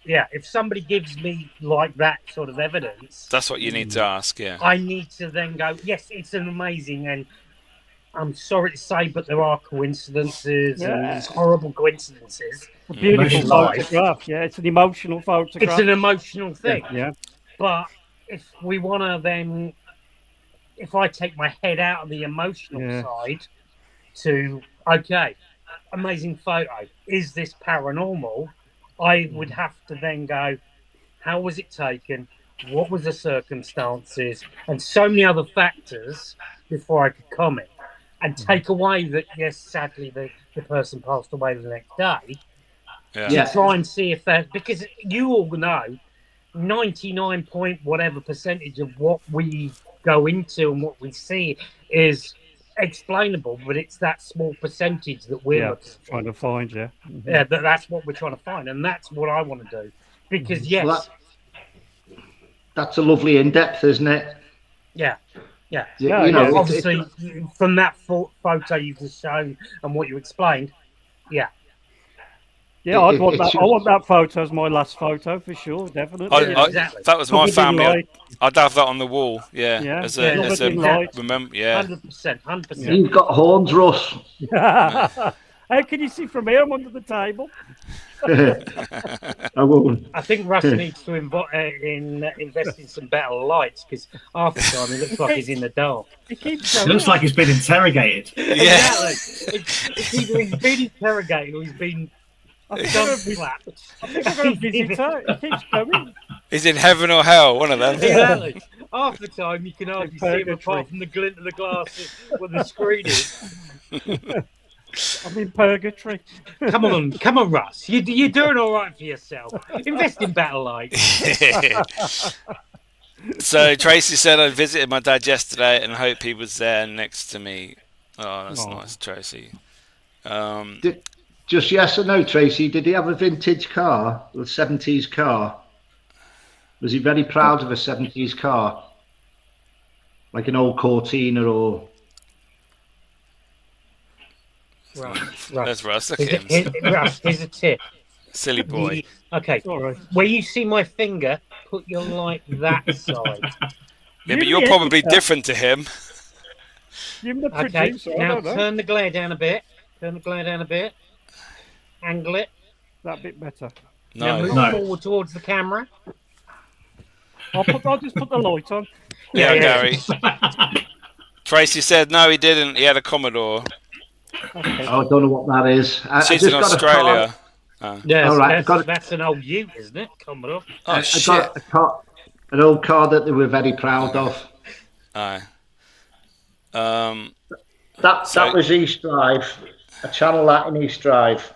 if somebody gives me like that sort of evidence, that's what you need to ask. Yeah, I need to then go, yes, it's an amazing, and I'm sorry to say, but there are coincidences and horrible coincidences. A beautiful photograph. Yeah, it's an emotional photograph. It's an emotional thing. Yeah. But if we want to then, if I take my head out of the emotional side to, okay, amazing photo, is this paranormal? I would have to then go, how was it taken? What was the circumstances? And so many other factors before I could comment. And take away that, yes, sadly, the person passed away the next day. To try and see if that, because you all know 99 point whatever percentage of what we go into and what we see is explainable, but it's that small percentage that we're trying to find. That's what we're trying to find, and that's what I want to do, because that's a lovely in-depth, isn't it? Obviously from that photo you've just shown and what you explained, I want that photo as my last photo for sure, definitely. Exactly. That was my family. I'd have that on the wall. As a remember. 100%. You've got horns, Russ. How can you see from here? I'm under the table. I won't. I think Russ needs to invest in some better lights, because half the time it looks like he's in the dark. It looks like he's been interrogated. Exactly. It's either he's been interrogated or he's been. I think I've got a visitor. He keeps coming. He's in heaven or hell, one of them. Exactly. Half the time you can hardly see him apart from the glint of the glasses where the screen is. I'm in purgatory. Come on, Russ. You're doing all right for yourself. Invest in better lights. So Tracy said, I visited my dad yesterday and hope he was there next to me. Oh, that's nice, Tracy. Just yes or no, Tracy, did he have a vintage car, a 70s car? Was he very proud of a 70s car? Like an old Cortina or... Russ. There's Russ, look at him. Russ, here's a tip. Silly boy. Okay, where you see my finger, put your light that side. Yeah, but you're probably different to him. Okay, now turn the glare down a bit. Angle it. That bit better. Now move forward towards the camera. I'll just put the light on. Yeah, Garry. Tracy said no, he didn't. He had a Commodore. Okay. I don't know what that is. She's in Australia. That's an old Ute, isn't it? Commodore. Oh, shit. I got an old car that they were very proud of. Aye. That was East Drive. A channel that in East Drive.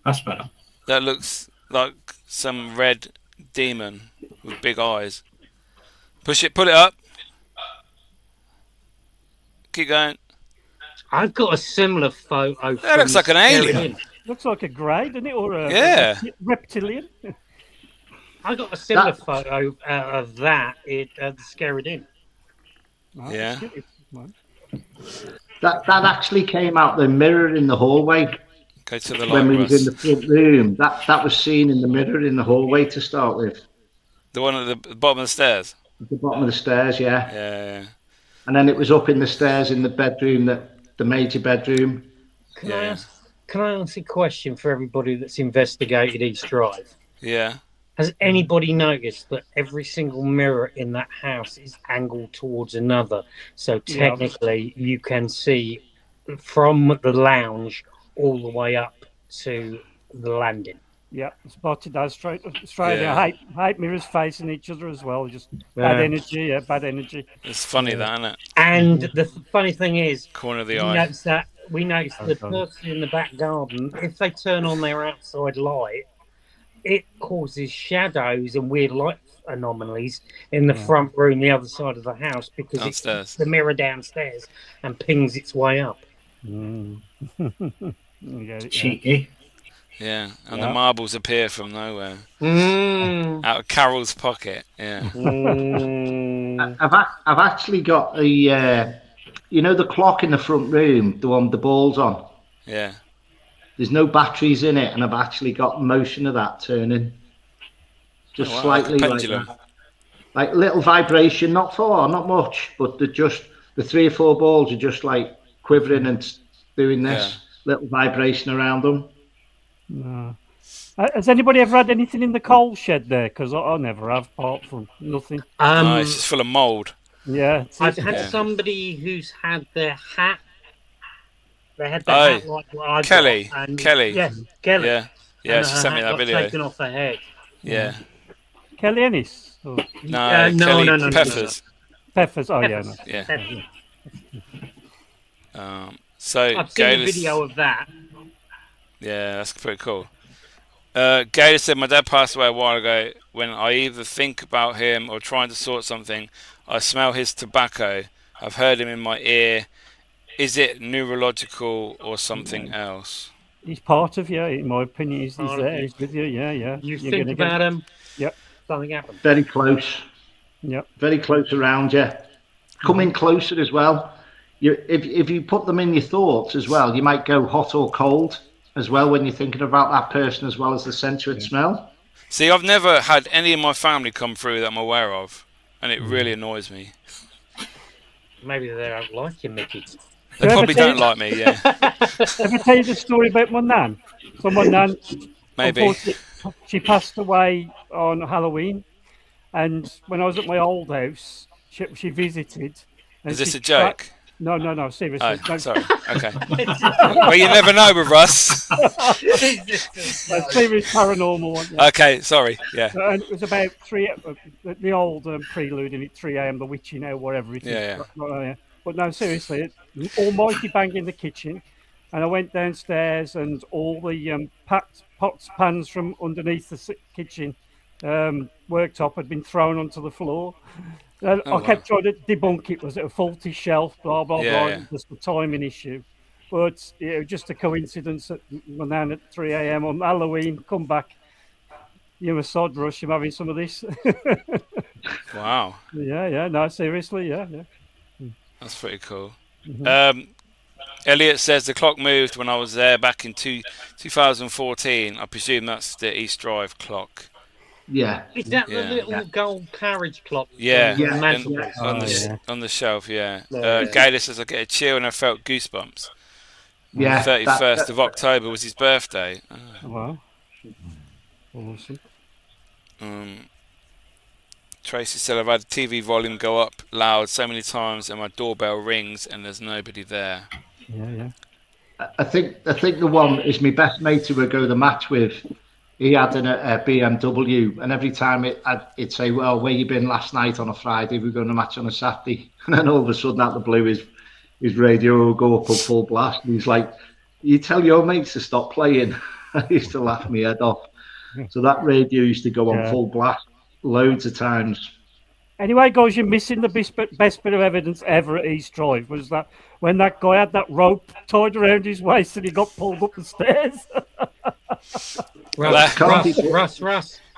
That's better. That looks like some red demon with big eyes. Push it, put it up. Keep going. I've got a similar photo. That looks like an alien. Looks like a grey, doesn't it? Or a reptilian. I got a similar photo of that. Scared in. Yeah. That actually came out the mirror in the hallway. Go to the light, when we Russ. was in the front room. That was seen in the mirror in the hallway to start with. The one at the bottom of the stairs? At the bottom of the stairs, yeah. Yeah. And then it was up in the stairs in the bedroom, the major bedroom. Can I ask a question for everybody that's investigated East Drive? Yeah. Has anybody noticed that every single mirror in that house is angled towards another? So technically you can see from the lounge all the way up to the landing. Yeah, spotted that straight. I hate mirrors facing each other as well. Just bad energy. Yeah, bad energy. It's funny that, isn't it? And the funny thing is, corner of the eye. We noticed the person in the back garden, if they turn on their outside light, it causes shadows and weird light anomalies in the front room, the other side of the house, because it's the mirror downstairs and pings its way up. Cheeky. Yeah, and the marbles appear from nowhere. Out of Carol's pocket. Yeah. I've actually got the the clock in the front room, the one with the balls on. Yeah. There's no batteries in it, and I've actually got motion of that turning. Just slightly like a pendulum. Like little vibration, not much, but the 3 or 4 balls are just like quivering and doing this little vibration around them. No. Has anybody ever had anything in the coal shed there? Because I never have, apart from nothing. No, it's just full of mould. Yeah. I've had somebody who's had their hat. They had their hat like what I've Kelly. got, and, Kelly. Yes, Kelly. Yeah, she sent me that video. Taken off her head. Yeah. Kelly Ennis? No, no, Kelly Peppers. Peppers, oh yeah. Peppers. No. Yeah. So I've seen a video of that. Yeah, that's pretty cool. Gator said, my dad passed away a while ago. When I either think about him or trying to sort something, I smell his tobacco. I've heard him in my ear. Is it neurological or something else? He's part of you, in my opinion. He's there. He's with you. Yeah. You think about him. Yep. Something happened. Very close. Yep. Very close around you. Coming closer as well. If you put them in your thoughts as well, you might go hot or cold as well when you're thinking about that person, as well as the sense and smell. See, I've never had any of my family come through that I'm aware of, and it really annoys me. Maybe they don't like you, Mickey. They probably don't like me, yeah. Ever tell you the story about my nan? So my nan, maybe. She passed away on Halloween, and when I was at my old house, she visited. And is this a joke? No, seriously. Oh, no. sorry. Okay. Well, you never know with Russ. Serious paranormal one. Yeah. Okay, sorry. Yeah. And it was about 3 the old prelude in it, 3 a.m. the witching hour, whatever it is. Yeah. But no, seriously, almighty bang in the kitchen, and I went downstairs, and all the pots, pans from underneath the kitchen worktop had been thrown onto the floor. I kept trying to debunk it. Was it a faulty shelf? Blah blah blah. Yeah. Just a timing issue. But it was just a coincidence that my nan at 3 a.m. on Halloween come back. You were sod rush. I'm having some of this. Wow. Yeah. No, seriously. Yeah. That's pretty cool. Elliot says the clock moved when I was there back in 2014. I presume that's the East Drive clock. Yeah. Is that the little gold carriage clock? Yeah. On the shelf, yeah. Gator says I get a chill and I felt goosebumps. Yeah. 31st of October was his birthday. Oh. Wow. Awesome. Tracy said I've had the TV volume go up loud so many times and my doorbell rings and there's nobody there. Yeah. I think the one is my best mate who I go to the match with. He had a BMW, and every time it'd say, well, where you been last night on a Friday? We're going to match on a Saturday. And then all of a sudden, out of the blue, his radio will go up on full blast. And he's like, you tell your mates to stop playing. I used to laugh my head off. So that radio used to go on full blast loads of times. Anyway, guys, you're missing the best bit of evidence ever at East Drive. Was that when that guy had that rope tied around his waist and he got pulled up the stairs? Russ.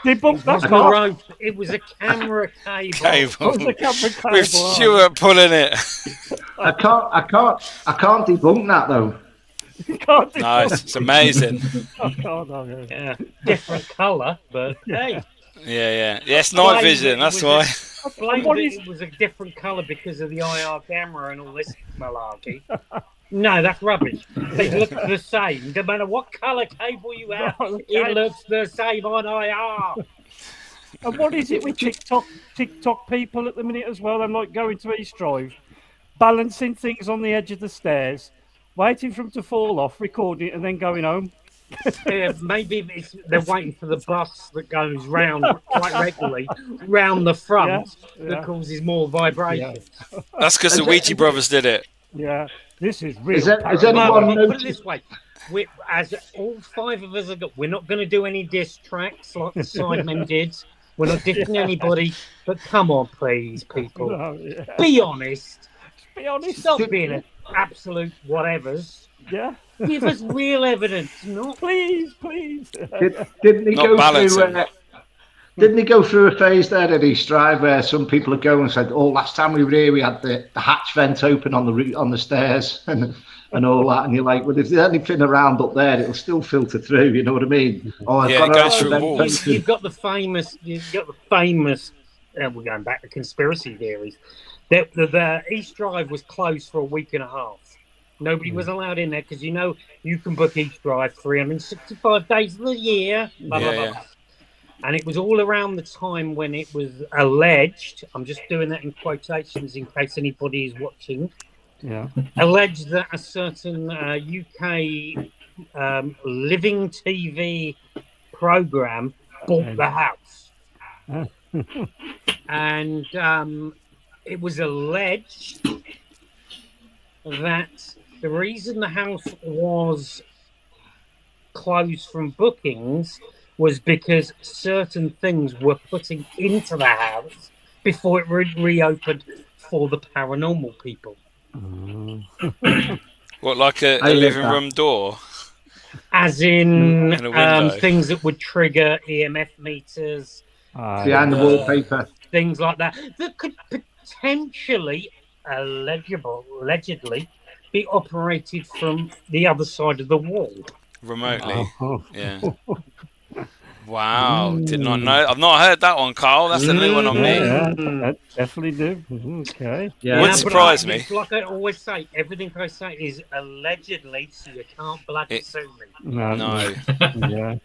Debunk that rope. It was a camera cable. It was a camera cable. With Stuart pulling it. I can't debunk that though. Nice, it's amazing. Yeah. Different colour, but hey. Yeah. It's night vision. That's why. It was a different colour because of the IR camera and all this malarkey. No, that's rubbish. They look the same. No matter what colour cable you have, it looks the same on IR. And what is it with TikTok people at the minute as well? I'm like going to East Drive, balancing things on the edge of the stairs, waiting for them to fall off, recording it, and then going home. Maybe they're waiting for the bus that goes round quite regularly round the front that causes more vibration. Yeah. That's because the Ouija brothers did it. Yeah, this is real. Has anyone put it this way: as all 5 of us we're not going to do any diss tracks like the Sidemen did. We're not dissing anybody, but come on, please, people, be honest. Be honest. Stop being absolute whatevers. Yeah. Give us real evidence, not please. Didn't he Not go balancing. through? Didn't he go through a phase there at East Drive where some people would go and said, "Oh, last time we were here, we had the hatch vent open on the stairs and all that," and you're like, "Well, if there's anything around up there, it'll still filter through." You know what I mean? Oh, I've got it goes to through vent walls. open. You've got the famous. We're going back to conspiracy theories. The East Drive was closed for a week and a half. Nobody was allowed in there because you can book East Drive 365 days of the year. Blah, blah, blah. And it was all around the time when it was alleged. I'm just doing that in quotations in case anybody is watching. Yeah. Alleged that a certain UK living TV program bought the house. And it was alleged that the reason the house was closed from bookings was because certain things were putting into the house before it reopened for the paranormal people. What, like a living room door? As in And a window. things that would trigger EMF meters. Behind the wallpaper. Things like that. That could potentially, allegedly, be operated from the other side of the wall. Remotely. Yeah. Wow. Did not know. I've not heard that one, Carl. That's a new one on me. Yeah, definitely do. Okay. Yeah. Would surprise me. Like I always say, everything I say is allegedly, so you can't bloody sue me. No. Yeah.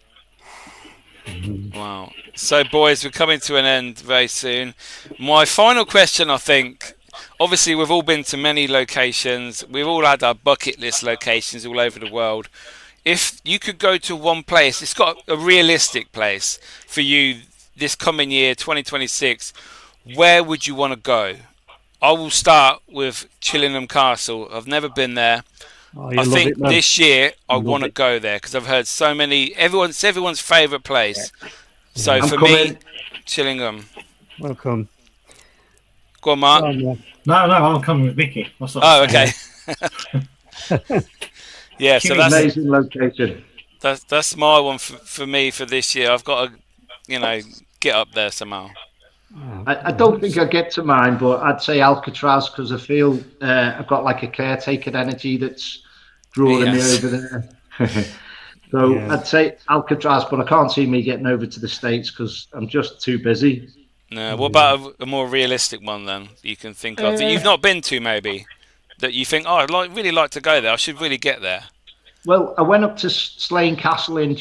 Wow. So, boys, we're coming to an end very soon. My final question, I think, obviously we've all been to many locations. We've all had our bucket list locations all over the world. If you could go to one place, it's got a realistic place for you this coming year, 2026, where would you want to go? I will start with Chillingham Castle. I've never been there. I think this year I want to go there because I've heard so many. It's everyone's favourite place. So for me, Chillingham. Welcome. Go on, Mark. No, I'm coming with Vicky. Oh, okay. Yeah, so that's amazing location. That's my one for me for this year. I've got to, get up there somehow. I don't think I get to mine, but I'd say Alcatraz because I feel I've got like a caretaker energy that's drawing me over there. So I'd say Alcatraz, but I can't see me getting over to the States because I'm just too busy. No, what about a more realistic one then you can think of that you've not been to maybe? That you think, I'd really like to go there. I should really get there. Well, I went up to Slane Castle in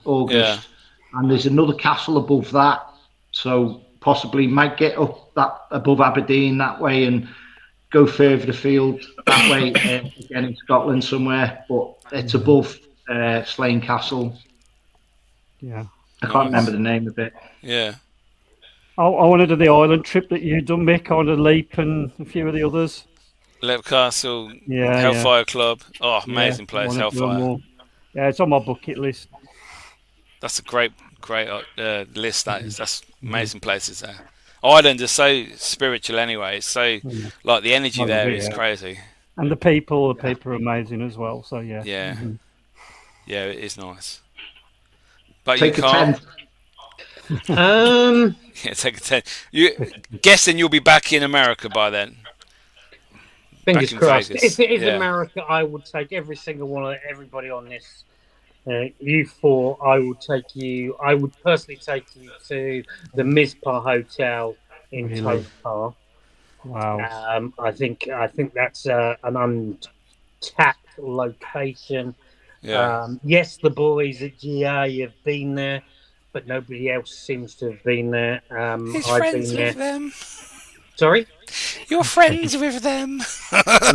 August, and there's another castle above that. So possibly might get up that above Aberdeen that way and go further afield that way, again in Scotland somewhere. But it's above Slane Castle. Yeah. I can't remember the name of it. Yeah. I want to do the island trip that you've done, Mick, on the Leap and a few of the others. Lep Castle, Hellfire Club. Oh, amazing place, Hellfire. Yeah, it's on my bucket list. That's a great list. That's amazing places there. Ireland is so spiritual anyway. It's so like the energy there is crazy. And the people are amazing as well. So yeah. Yeah, yeah, it is nice. But take you can't. Yeah, take a 10. Guessing you'll be back in America by then. Fingers crossed. Vegas. If it is America, I would take every single one of everybody on this. You four, I would personally take you to the Mizpah Hotel in Tokar. Wow. I think that's an untapped location. Yeah. Yes, the boys at GA have been there, but nobody else seems to have been there. He's I've friends been there. with them. Sorry? You're friends with them.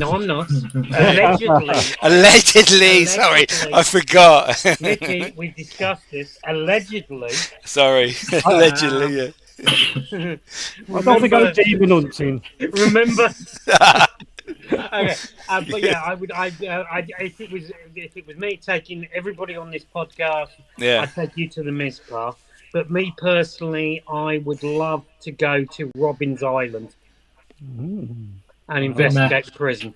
No, I'm not. Allegedly. Allegedly. Sorry, I forgot. Mickey, we discussed this. Allegedly. Sorry. Allegedly, yeah. I don't think I'm demon hunting. Remember? Okay, but yeah, I would. If it was me taking everybody on this podcast, I'd take you to the Mizpah. But me personally, I would love to go to Robbins Island and investigate the prison.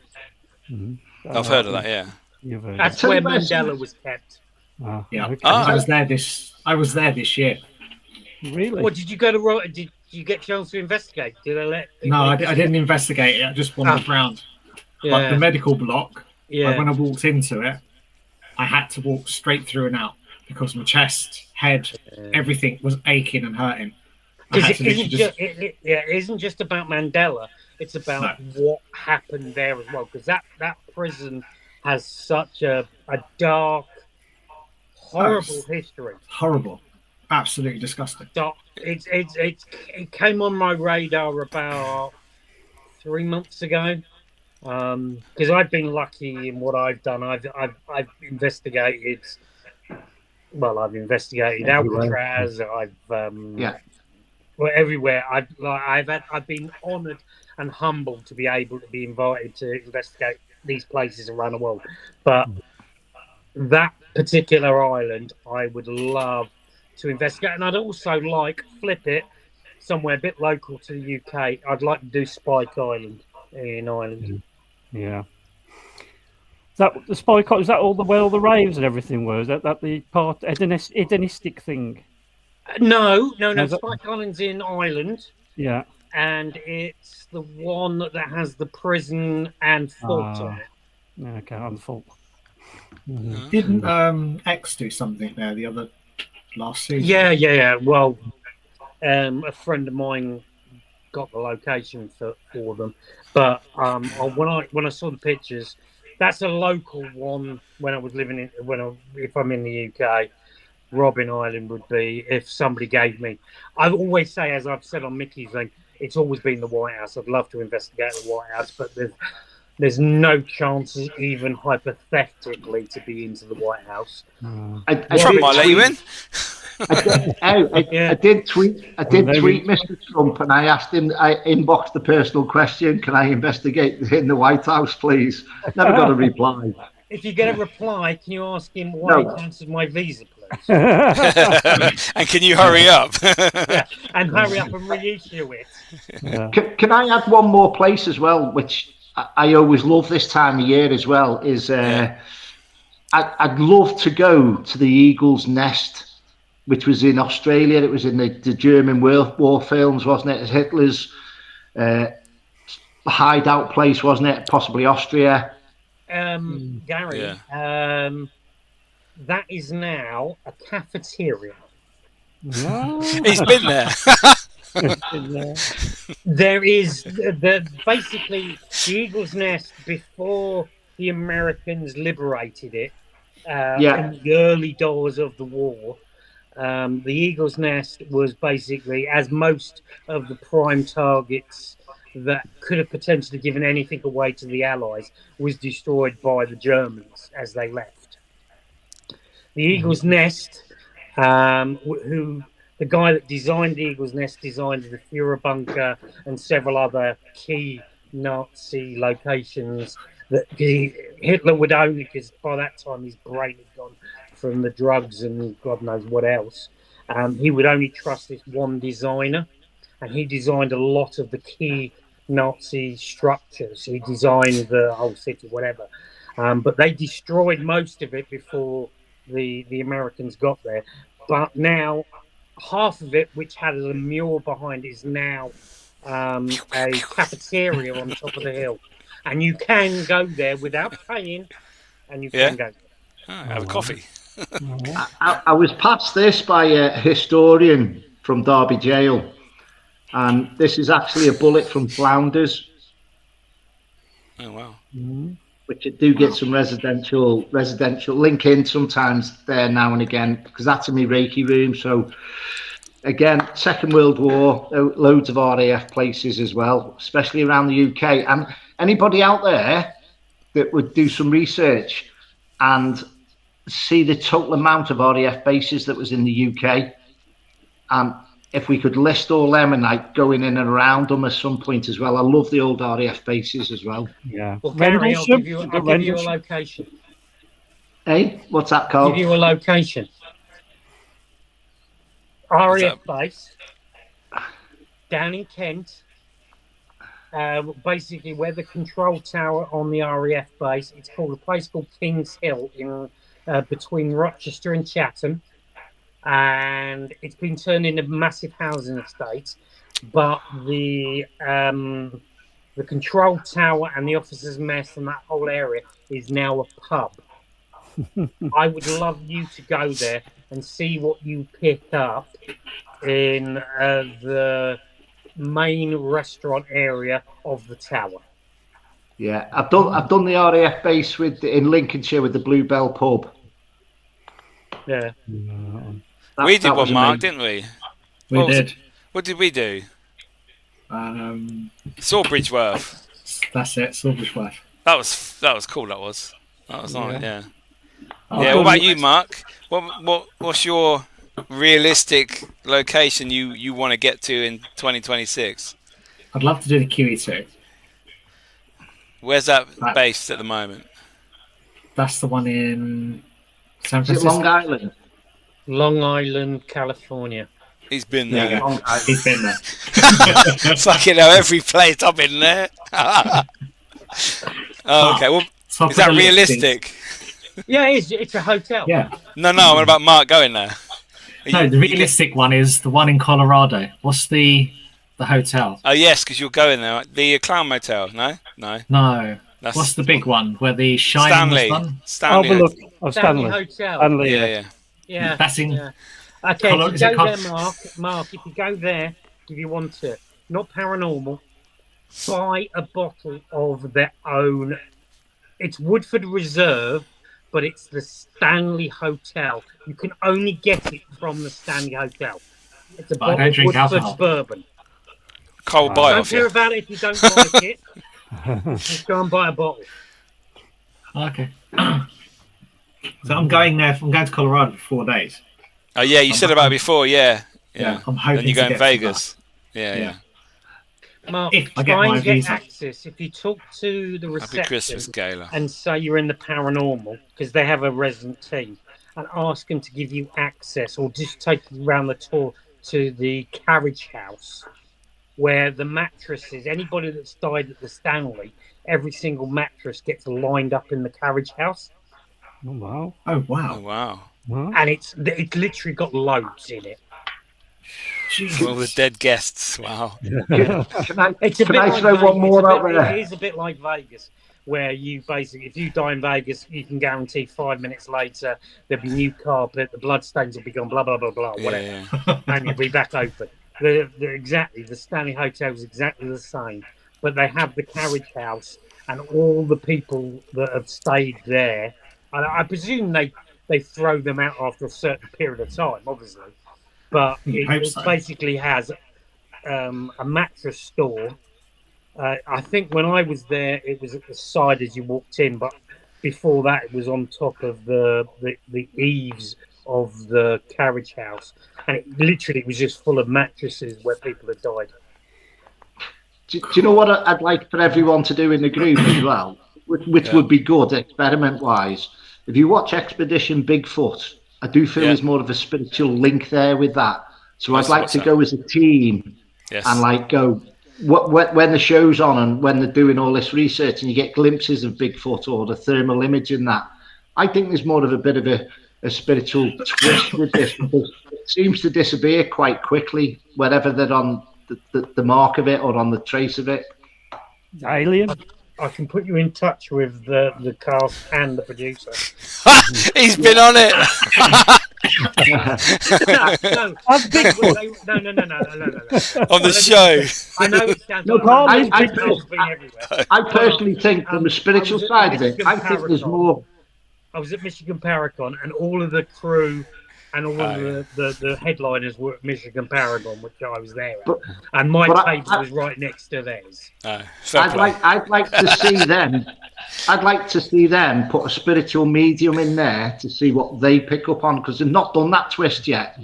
I've heard of that. Yeah. That's where Mandela was kept. Yeah, okay. I was there this year. Really? What did you go to? Did you get a chance to investigate? Did they let? No, I didn't investigate it. I just wandered around. But the medical block, when I walked into it, I had to walk straight through and out because my chest, head, everything was aching and hurting. It isn't just about Mandela. It's about what happened there as well, because that prison has such a dark, horrible history. Horrible, absolutely disgusting. It came on my radar about 3 months ago, because I've been lucky in what I've done. I've investigated. Well, I've investigated Alcatraz. Well, everywhere. I've been honoured and humbled to be able to be invited to investigate these places around the world. But that particular island, I would love to investigate, and I'd also flip it somewhere a bit local to the UK. I'd like to do Spike Island in Ireland. Yeah. That the Spike Island, is that all the raves and everything were? Is that the part hedonistic thing? No. Spike Island's in Ireland. Yeah. And it's the one that has the prison and fort on it. Okay, on the fort. Mm-hmm. Didn't X do something there the other last season? Yeah. Well, a friend of mine got the location for them, but when I saw the pictures, that's a local one. When I was living if I'm in the UK, Robin Island would be if somebody gave me. I always say, as I've said on Mickey's thing, it's always been the White House. I'd love to investigate the White House, but there's no chances, even hypothetically, to be into the White House. Trump might let you in. I did tweet Mr. Trump, and I asked him. I inboxed the personal question: "Can I investigate in the White House, please?" Never got a reply. If you get a reply, can you ask him why he cancelled my visa, please? And can you hurry up? And hurry up and reissue it. Yeah. Can I add one more place as well, which I always love this time of year as well, is I'd love to go to the Eagle's Nest, which was in Australia. It was in the German war films, wasn't it? Hitler's hideout place, wasn't it? Possibly Austria. Garry, that is now a cafeteria. He's been there. There is basically the Eagle's Nest before the Americans liberated it in the early doors of the war. The Eagle's Nest was basically, as most of the prime targets that could have potentially given anything away to the Allies, was destroyed by the Germans as they left. The Eagle's Nest, the guy that designed the Eagle's Nest designed the Führer bunker and several other key Nazi locations that Hitler would own, because by that time his brain had gone from the drugs and God knows what else. He would only trust this one designer, and he designed a lot of the key Nazi structures. He designed the whole city, whatever. But they destroyed most of it before the Americans got there. But now, half of it, which had a mule behind it, is now a cafeteria on top of the hill. And you can go there without paying, and you can go there. Have a coffee. I was passed this by a historian from Derby Jail, and this is actually a bullet from Flounders. Oh wow! Which I do get some residential link in sometimes there now and again, because that's in my Reiki room. So again, Second World War, loads of RAF places as well, especially around the UK. And anybody out there that would do some research and see the total amount of RAF bases that was in the UK, and if we could list all them and like going in and around them at some point as well. I love the old RAF bases as well. Yeah. Well, Garry, I'll give you a location. Hey, what's that called? Give you a location. RAF base down in Kent, basically where the control tower on the RAF base. It's called a place called Kings Hill in between Rochester and Chatham, and it's been turned into massive housing estates. But the control tower and the officers' mess and that whole area is now a pub. I would love you to go there and see what you pick up in the main restaurant area of the tower. Yeah, I've done the RAF base in Lincolnshire with the Bluebell pub. Yeah, we did one, Mark, didn't we? We did. What did we do? Sawbridgeworth. That's it, Sawbridgeworth. That was cool. That was nice. Yeah. What about you, Mark? What's your realistic location you want to get to in 2026? I'd love to do the QE2. Where's that based at the moment? That's the one in San Is it Francisco. Long Island? Long Island, California. He's been there. Yeah, he's been there. Fucking hell, every place I've been there. Okay, well, is that realistic? Yeah, it's a hotel. Yeah. No, what about Mark going there? No, the realistic one is the one in Colorado. What's the hotel? Oh, yes, because you're going there. The Clown Motel, no? No. What's the big one where the Shining was done? Stanley. Stanley Hotel. Stanley, yeah. That's in... Yeah. Okay, if you go there, Mark, if you go there, if you want to, not paranormal, buy a bottle of their own. It's Woodford Reserve, but it's the Stanley Hotel. You can only get it from the Stanley Hotel. It's a bottle of Woodford's bourbon. Cold buy Don't off care about it if you don't like it. Just go and buy a bottle. Okay. So I'm going there. I'm going to Colorado for 4 days. Oh yeah, you said about it before. Yeah. I'm hoping. Then you go in Vegas. Yeah. Mark, If I try and get visa. access. If you talk to the Happy Christmas, reception Gala. and say you're in the paranormal, because they have a resident team, and ask them to give you access or just take you around the tour to the carriage house, where the mattresses, anybody that's died at the Stanley, every single mattress gets lined up in the carriage house. Oh wow! Oh wow! Oh wow! And it's literally got loads in it. All the dead guests. Wow. Can I It's a bit throw like one Vegas. more out there? It is a bit like Vegas, where you basically, if you die in Vegas, you can guarantee 5 minutes later there'll be new carpet, the bloodstains will be gone, blah blah blah blah, whatever, and you'll be back open. The Stanley Hotel is exactly the same, but they have the carriage house and all the people that have stayed there. And I presume they throw them out after a certain period of time, obviously. But it basically has a mattress store. I think when I was there, it was at the side as you walked in, but before that, it was on top of the eaves of the carriage house, and it literally was just full of mattresses where people had died. Do you know what I'd like for everyone to do in the group as well, which would be good experiment-wise? If you watch Expedition Bigfoot, I do feel there's more of a spiritual link there with that. So I'd like to go as a team and go when the show's on and when they're doing all this research and you get glimpses of Bigfoot or the thermal image in that. I think there's more of a bit of a spiritual twist with this because it seems to disappear quite quickly wherever they're on the mark of it or on the trace of it. Alien. I can put you in touch with the cast and the producer. He's been on it. No. On the show. I know it sounds. I personally think from the spiritual side of it, I think there's more. I was at Michigan Paracon, and all of the crew and all of the headliners were at Michigan Paragon, which I was there at. And my table was right next to theirs. I'd like to see them. I'd like to see them put a spiritual medium in there to see what they pick up on because they've not done that twist yet.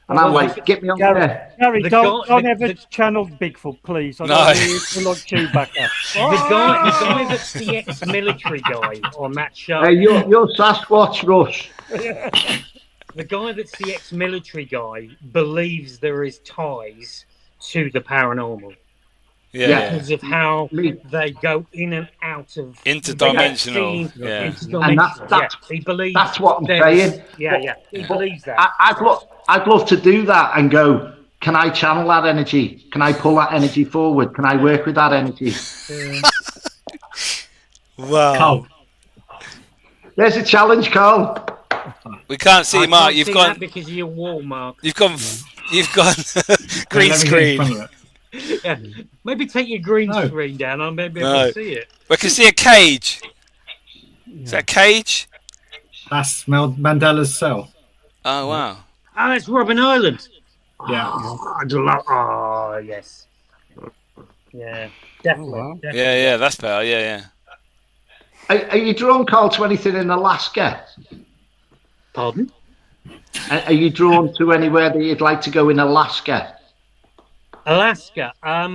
And I'm like, get me on there. Garry, don't ever channel Bigfoot, please. I don't feel like Chewbacca. The guy that's the ex-military guy on that show. Hey, you're Sasquatch, Russ. The guy that's the ex-military guy believes there is ties to the paranormal. because of how they go in and out of interdimensional. And he believes that's what I'm saying. He believes that. I'd love to do that and go, can I channel that energy? Can I pull that energy forward? Can I work with that energy? Wow. Carl. There's a challenge, Carl. We can't see Mark. You've gone that because of your wall, Mark. You've gone green screen. Yeah. Maybe take your green screen down. I'll maybe able to see it. We can see a cage. Is that a cage? That's Mandela's cell. Oh wow. Oh, it's Robin Island. Yeah. Oh, yes. Yeah, definitely. Oh, wow. Yeah, that's better. Yeah. Are you drawn, Carl, to anything in Alaska? Pardon? Are you drawn to anywhere that you'd like to go in Alaska? Alaska. I'd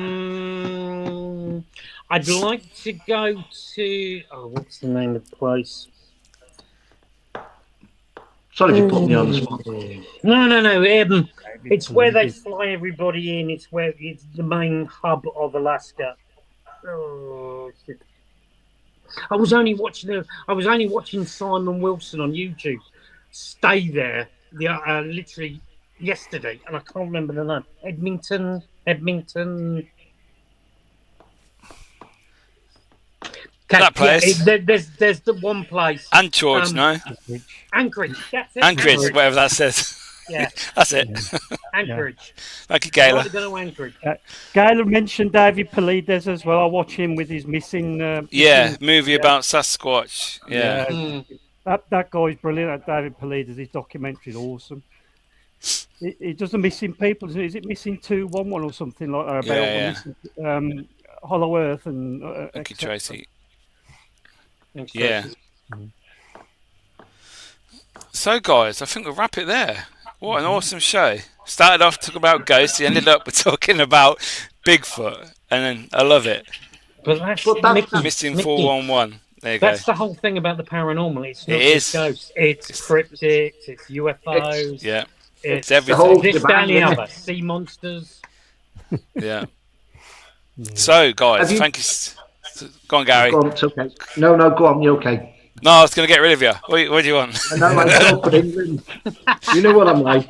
like to go to. Oh, what's the name of the place? Sorry if you put me on the spot. No. It's where they fly everybody in. It's the main hub of Alaska. Oh, shit. I was only watching Simon Wilson on YouTube. Stay there, literally yesterday, and I can't remember the name. Edmonton. That place. There's the one place. Anchorage, no. Anchorage. That's it. Anchorage, whatever that says. Yeah. That's it. Anchorage. Thank you, Gayla. Gayla mentioned David Polides as well. I watch him with his missing. Movie about Sasquatch. Yeah. That guy's brilliant. David Polides, his documentary is awesome. He does the missing people. Is it Missing 211 or something like that? About missing, Hollow Earth and. Thank you, Tracy. Yeah. So, guys, I think we'll wrap it there. What an awesome show. Started off talking about ghosts, ended up talking about Bigfoot, and then I love it. But that's Missing 411. There you go. That's the whole thing about the paranormal. It's not just ghosts. It's cryptids, it's UFOs. It's everything. This, that, and the other. Sea monsters. Yeah. So, guys, thank you. Go on, Garry. Go on, it's okay. No, go on. You're okay. No, I was going to get rid of you. What do you want? I know, I'm up in England. You know what I'm like.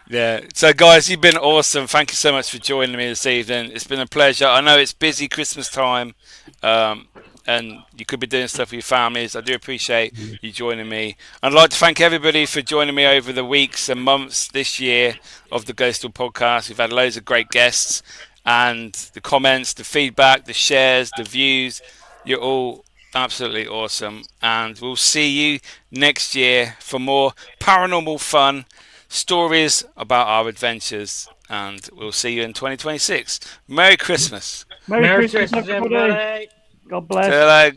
Yeah. So, guys, you've been awesome. Thank you so much for joining me this evening. It's been a pleasure. I know it's busy Christmas time, and you could be doing stuff with your families. I do appreciate you joining me. I'd like to thank everybody for joining me over the weeks and months this year of the Ghostoul Podcast. We've had loads of great guests, and the comments, the feedback, the shares, the views. You're all absolutely awesome. And we'll see you next year for more paranormal fun, stories about our adventures. And we'll see you in 2026. Merry Christmas. Merry Christmas, everybody. God bless. See you later.